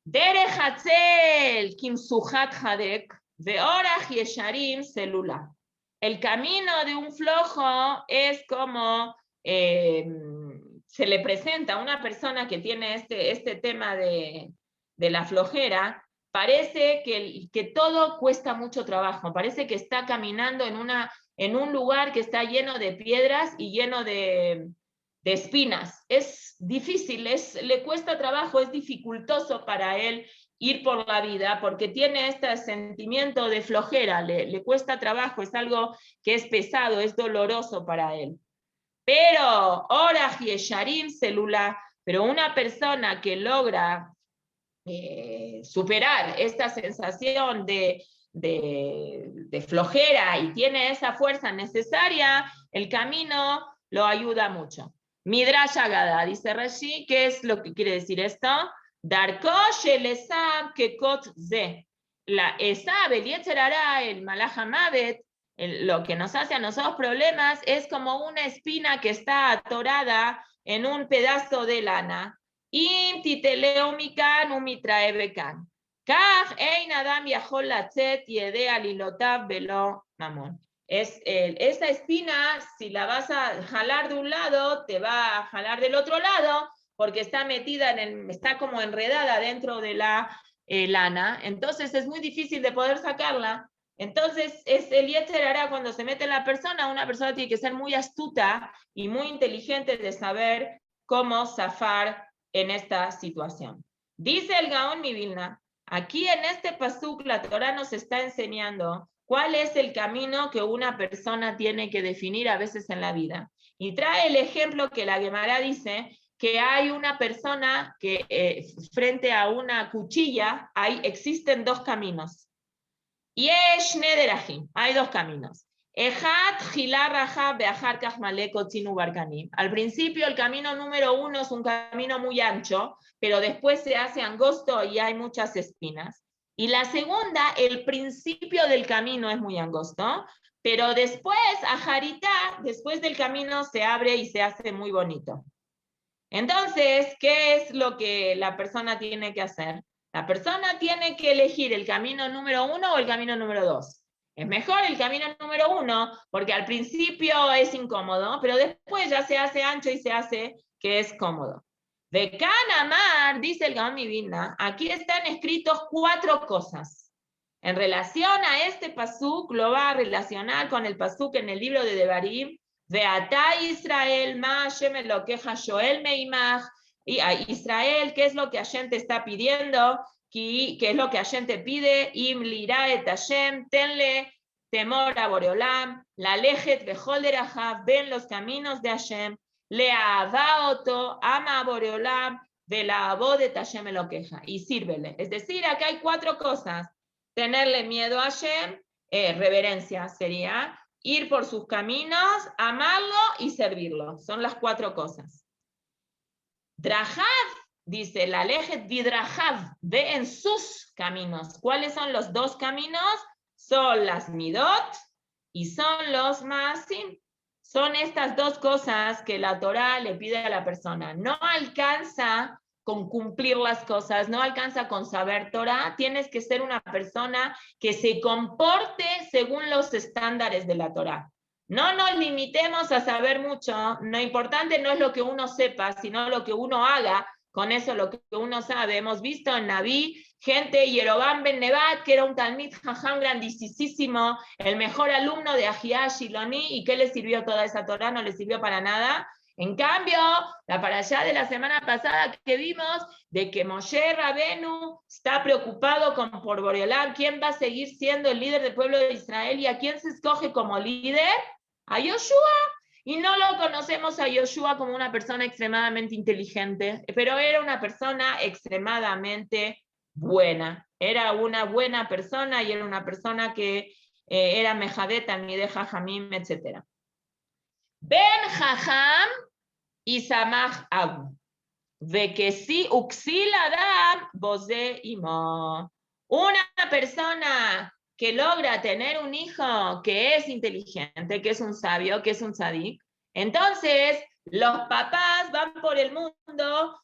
Derech hatzel kimsuhat hadek, veorach yesharim selula. El camino de un flojo es como se le presenta a una persona que tiene este tema de la flojera. Parece que todo cuesta mucho trabajo, parece que está caminando en un lugar que está lleno de piedras y lleno de espinas. Es difícil, le cuesta trabajo, es dificultoso para él ir por la vida porque tiene este sentimiento de flojera, le cuesta trabajo, es algo que es pesado, es doloroso para él. Pero, Orach Yesharim Selula, pero una persona que logra superar esta sensación de flojera y tiene esa fuerza necesaria, el camino lo ayuda mucho. Midrash Agada, dice Rashi, ¿qué es lo que quiere decir esto? Darko Shelesab Kekot Ze. La Esab, el Yetzer Hara, el Malach HaMavet, lo que nos hace a nosotros problemas es como una espina que está atorada en un pedazo de lana. Im titeleo mikan umitrae bekan. Kach ein adam yachol latzet yede alilotav velo mamon. Esa espina, si la vas a jalar de un lado, te va a jalar del otro lado, porque está metida está como enredada dentro de la lana, entonces es muy difícil de poder sacarla. Entonces, es el Yetzer Hara cuando se mete en la persona, una persona tiene que ser muy astuta y muy inteligente de saber cómo zafar en esta situación. Dice el Gaón Mivilna, aquí en este pasuk la Torah nos está enseñando cuál es el camino que una persona tiene que definir a veces en la vida. Y trae el ejemplo que la Gemara dice que hay una persona que frente a una cuchilla existen dos caminos. Yesh nederahim, hay dos caminos. Al principio el camino número 1 es un camino muy ancho, pero después se hace angosto y hay muchas espinas. Y la segunda, el principio del camino es muy angosto, pero después, después del camino se abre y se hace muy bonito. Entonces, ¿qué es lo que la persona tiene que hacer? La persona tiene que elegir el camino número 1 o el camino número 2. Es mejor el camino número 1 porque al principio es incómodo, pero después ya se hace ancho y se hace que es cómodo. De Canamar, dice el Gaón Mivilna, aquí están escritos 4 cosas. En relación a este pasuk, lo va a relacionar con el pasuk en el libro de Devarim, Veatá Israel, ma Hashem elokeja shoel meimach. Y a Israel, ¿qué es lo que Hashem te está pidiendo? ¿Qué es lo que Hashem te pide? Im liraet Hashem, tenle temor a Boreolam, la lejet bechol derajav, ven los caminos de Hashem, le oto, ama a Boreolam, de la de Hashem elokeja, y sírvele. Es decir, acá hay 4 cosas. Tenerle miedo a Hashem, reverencia sería, ir por sus caminos, amarlo y servirlo. Son las 4 cosas. Drahav, dice la lejet vidrahav, ve en sus caminos. ¿Cuáles son los 2 caminos? Son las midot y son los maasim. Son estas 2 cosas que la Torah le pide a la persona. No alcanza con cumplir las cosas, no alcanza con saber Torah, tienes que ser una persona que se comporte según los estándares de la Torah. No nos limitemos a saber mucho, lo importante no es lo que uno sepa, sino lo que uno haga con eso, lo que uno sabe. Hemos visto en Naví gente, Yerobam ben Nebat, que era un Talmid Jajam grandísimo, el mejor alumno de Ahiyá Shiloni, ¿y qué le sirvió toda esa Torah? No le sirvió para nada. En cambio, la parashá de la semana pasada que vimos, de que Moshe Rabenu está preocupado por Boreolam, ¿quién va a seguir siendo el líder del pueblo de Israel y a quién se escoge como líder? A Yoshua. Y no lo conocemos a Yoshua como una persona extremadamente inteligente, pero era una persona extremadamente buena. Era una buena persona y era una persona que era Mejadet, Talmidei Jajamim, etc. Ben Jajam y Samach Abu. Ve que si Uxil Adam, Boze Imo. Una persona que logra tener un hijo que es inteligente, que es un sabio, que es un tzadik, entonces los papás van por el mundo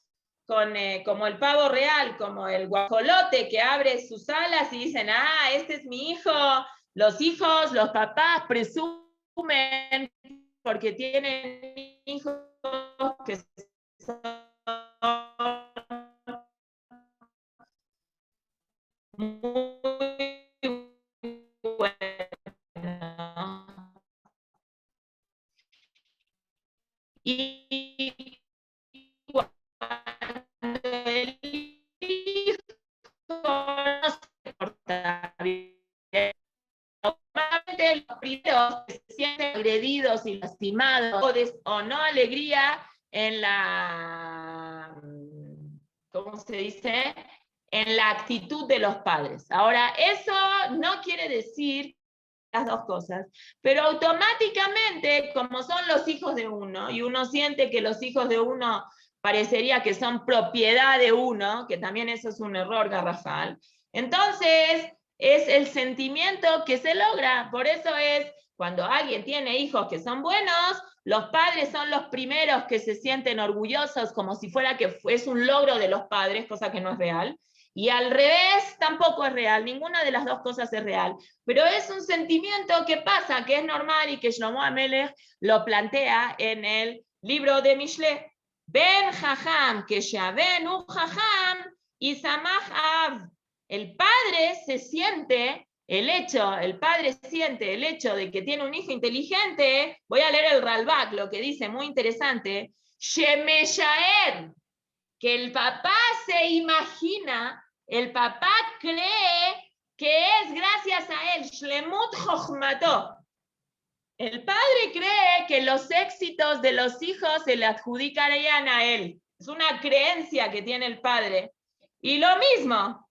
con, como el pavo real, como el guajolote que abre sus alas y dicen, ah, este es mi hijo. Los hijos, los papás presumen porque tienen hijos que son muy buenos. Y cuando el hijo no se porta bien, normalmente los primeros que se sienten agredidos y lastimados o no alegría en la, ¿cómo se dice? En la actitud de los padres. Ahora, eso no quiere decir las dos cosas, pero automáticamente, como son los hijos de uno, y uno siente que los hijos de uno parecería que son propiedad de uno, que también eso es un error garrafal, entonces es el sentimiento que se logra. Por eso es, cuando alguien tiene hijos que son buenos, los padres son los primeros que se sienten orgullosos, como si fuera que es un logro de los padres, cosa que no es real. Y al revés, tampoco es real, ninguna de las dos cosas es real. Pero es un sentimiento que pasa, que es normal y que Shlomo Amelech lo plantea en el libro de Mishle. Ben Jajam, que Shaben u Jajam, y Samach Av. El padre siente el hecho de que tiene un hijo inteligente. Voy a leer el Ralbak, lo que dice, muy interesante. Shemeshaer, que el papá se imagina, el papá cree que es gracias a él, Shlemut Jochmato. El padre cree que los éxitos de los hijos se le adjudicarían a él. Es una creencia que tiene el padre. Y lo mismo,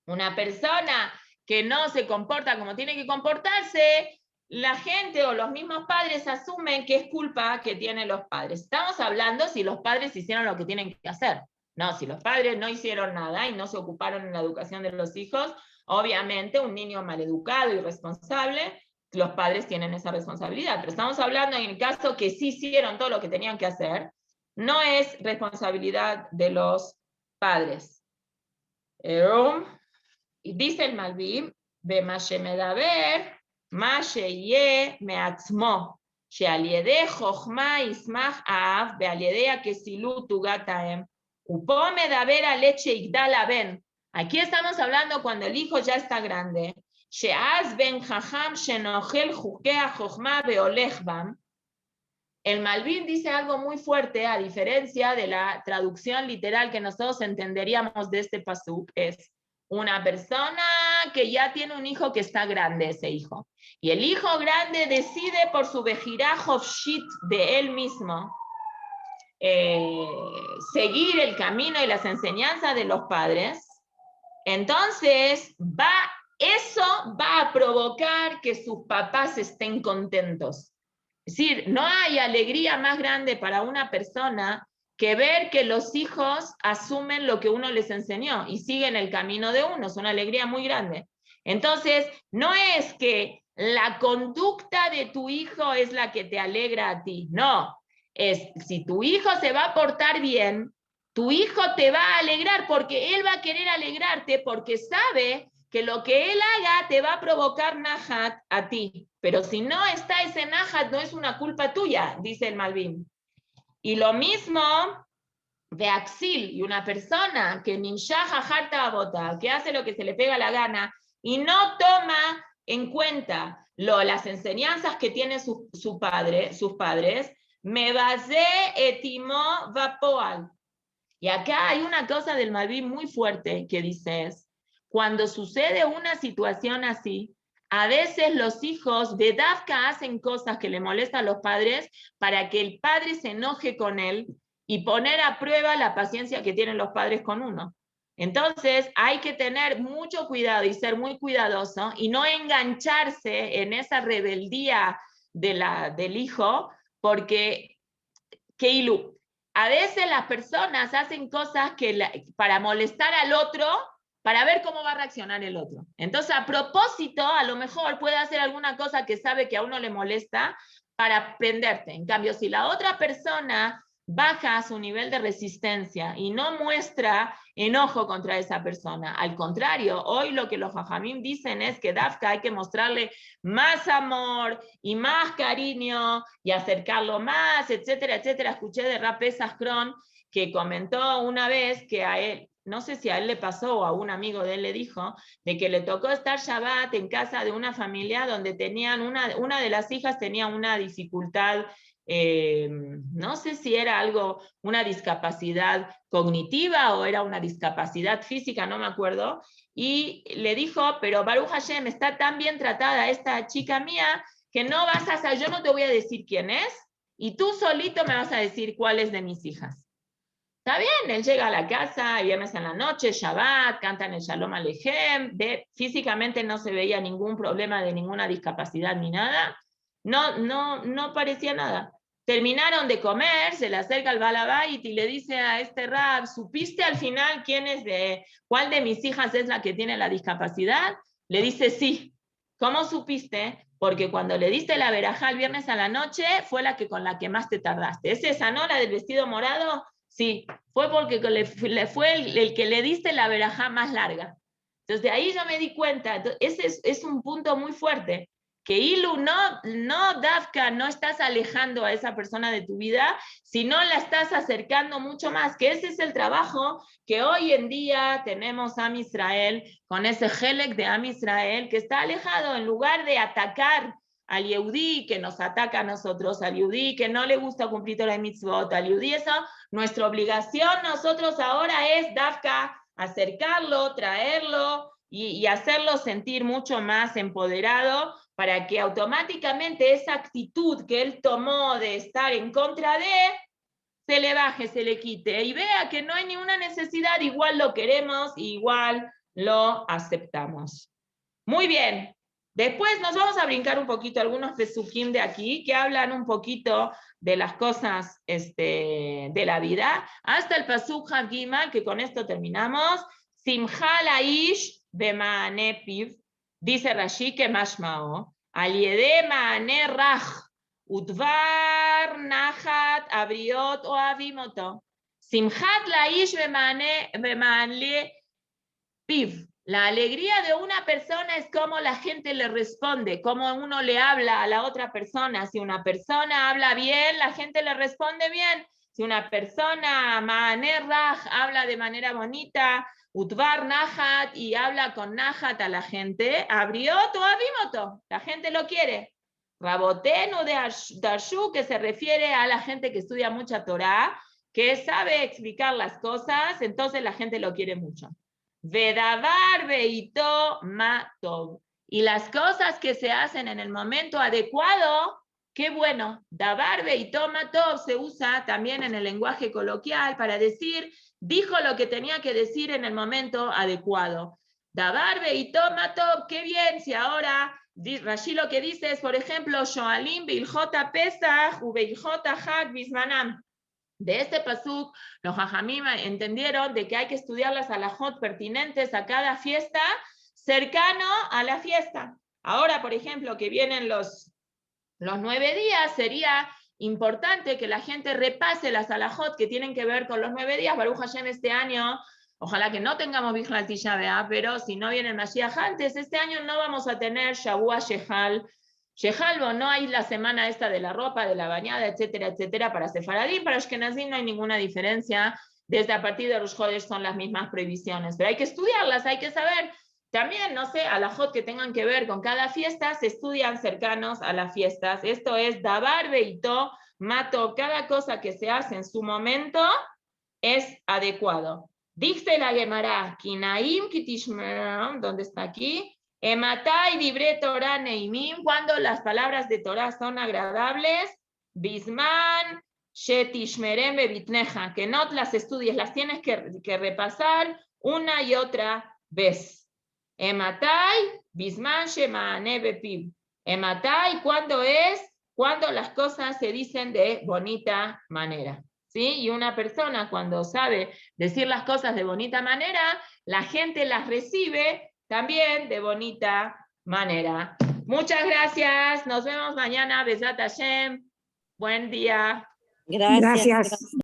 una persona que no se comporta como tiene que comportarse, la gente o los mismos padres asumen que es culpa que tienen los padres. Estamos hablando si los padres hicieron lo que tienen que hacer. No, si los padres no hicieron nada y no se ocuparon en la educación de los hijos, obviamente un niño maleducado, irresponsable, los padres tienen esa responsabilidad. Pero estamos hablando en el caso que sí hicieron todo lo que tenían que hacer, no es responsabilidad de los padres. Y dice el Malbim, במה שמדבר, מה שיהיה מעצמו, שעל ידי חוכמה ישמח האב, ועל ידי הכסילות תוגת האם. ופה מדבר על עת שיגדל הבן. Aquí estamos hablando cuando el hijo ya está grande. שאז בן חכם שנוכל חוקי החוכמה והולך בם. El Malbim dice algo muy fuerte, a diferencia de la traducción literal que nosotros entenderíamos de este pasuk, es una persona que ya tiene un hijo que está grande, ese hijo. Y el hijo grande decide por su vejirá hofshit de él mismo seguir el camino y las enseñanzas de los padres. Entonces, eso va a provocar que sus papás estén contentos. Es decir, no hay alegría más grande para una persona que ver que los hijos asumen lo que uno les enseñó y siguen el camino de uno. Es una alegría muy grande. Entonces, no es que la conducta de tu hijo es la que te alegra a ti. No, es si tu hijo se va a portar bien, tu hijo te va a alegrar porque él va a querer alegrarte porque sabe que lo que él haga te va a provocar nahat a ti. Pero si no está ese nahat, no es una culpa tuya, dice el Malbim. Y lo mismo de Axil, y una persona que nimshaja harta abota, que hace lo que se le pega la gana y no toma en cuenta las enseñanzas que tienen sus padres, me basé etimo vapoal. Y acá hay una cosa del Malbim muy fuerte que dice cuando sucede una situación así, a veces los hijos de Dafka hacen cosas que le molestan a los padres para que el padre se enoje con él y poner a prueba la paciencia que tienen los padres con uno. Entonces hay que tener mucho cuidado y ser muy cuidadoso y no engancharse en esa rebeldía del hijo, porque a veces las personas hacen cosas para molestar al otro para ver cómo va a reaccionar el otro. Entonces, a propósito, a lo mejor puede hacer alguna cosa que sabe que a uno le molesta para prenderte. En cambio, si la otra persona baja su nivel de resistencia y no muestra enojo contra esa persona, al contrario, hoy lo que los jajamim dicen es que Dafka hay que mostrarle más amor y más cariño y acercarlo más, etcétera, etcétera. Escuché de Rab Pesach Krohn que comentó una vez que a él, no sé si a él le pasó o a un amigo de él le dijo, de que le tocó estar Shabbat en casa de una familia donde tenían una de las hijas tenía una dificultad, no sé si era algo, una discapacidad cognitiva o era una discapacidad física, no me acuerdo, y le dijo, pero Baruch Hashem, está tan bien tratada esta chica mía que no vas a saber, yo no te voy a decir quién es, y tú solito me vas a decir cuál es de mis hijas. Está bien, él llega a la casa, viernes en la noche, Shabbat, cantan el Shalom Alejem, físicamente no se veía ningún problema de ninguna discapacidad ni nada, no parecía nada. Terminaron de comer, se le acerca el Balabait y le dice a este Rab, ¿supiste al final cuál de mis hijas es la que tiene la discapacidad? Le dice, sí. ¿Cómo supiste? Porque cuando le diste la verajá el viernes a la noche, fue con la que más te tardaste. ¿Es esa, no? La del vestido morado. Sí, fue porque fue el que le diste la verajá más larga. Entonces de ahí yo me di cuenta, ese es un punto muy fuerte, que Ilu no Dafka, no estás alejando a esa persona de tu vida, sino la estás acercando mucho más, que ese es el trabajo que hoy en día tenemos a Am Israel, con ese Helek de Am Israel, que está alejado en lugar de atacar al Yehudí que nos ataca a nosotros, al Yehudí que no le gusta cumplir Torah y Mitzvot, al Yehudí eso, nuestra obligación nosotros ahora es Dafka, acercarlo, traerlo y hacerlo sentir mucho más empoderado para que automáticamente esa actitud que él tomó de estar en contra de, se le baje, se le quite y vea que no hay ninguna necesidad, igual lo queremos, igual lo aceptamos. Muy bien. Después nos vamos a brincar un poquito algunos pesukim de aquí que hablan un poquito de las cosas de la vida. Hasta el pasuk Hagima, que con esto terminamos. Simcha laish bema'ane piv, dice Rashi que mashmao, al yede ma'ane rach, udvar nachat abriot o avimoto. Simchat laish bema'ane piv. La alegría de una persona es cómo la gente le responde, cómo uno le habla a la otra persona. Si una persona habla bien, la gente le responde bien. Si una persona ma'anerraj habla de manera bonita, utvar nahat y habla con nahat a la gente, abriot o abimoto, la gente lo quiere. Rabotenu de Darshu, que se refiere a la gente que estudia mucha Torah, que sabe explicar las cosas, entonces la gente lo quiere mucho. Vedavar veito matov. Y las cosas que se hacen en el momento adecuado, qué bueno. Davar veito matov se usa también en el lenguaje coloquial para decir, dijo lo que tenía que decir en el momento adecuado. Davar veito matov, qué bien, si ahora Rashi lo que dice es, por ejemplo, Shoalim beilchota pesach u beilchota hag bismanam. De este pasuk, los jajamim entendieron de que hay que estudiar las alajot pertinentes a cada fiesta cercano a la fiesta. Ahora, por ejemplo, que vienen los 9 días, sería importante que la gente repase las alajot que tienen que ver con los 9 días. Baruch Hashem este año, ojalá que no tengamos Bijal Tisha B'Av, pero si no viene el Mashiach antes, este año no vamos a tener Shavua Shehal. Shehalbo, no hay la semana esta de la ropa, de la bañada, etcétera, etcétera, para Sefaradim, para Ashkenazim no hay ninguna diferencia, desde a partir de los Jodesh son las mismas prohibiciones, pero hay que estudiarlas, hay que saber, también, no sé, alajot que tengan que ver con cada fiesta, se estudian cercanos a las fiestas, esto es Dabar Beito, Mato, cada cosa que se hace en su momento es adecuado. Dice la Gemara, Kinaim Kitishmer, ¿dónde está aquí? Ematai dibre Torah neimim, cuando las palabras de Torah son agradables, bisman shetishmerem bebitneja, que no las estudies, las tienes que repasar una y otra vez. Ematai bisman shemaane bepib. Ematai, ¿cuándo es? Cuando las cosas se dicen de bonita manera. ¿sí? Y una persona cuando sabe decir las cosas de bonita manera, la gente las recibe también de bonita manera. Muchas gracias, nos vemos mañana, Besat Hashem, buen día. Gracias. Gracias.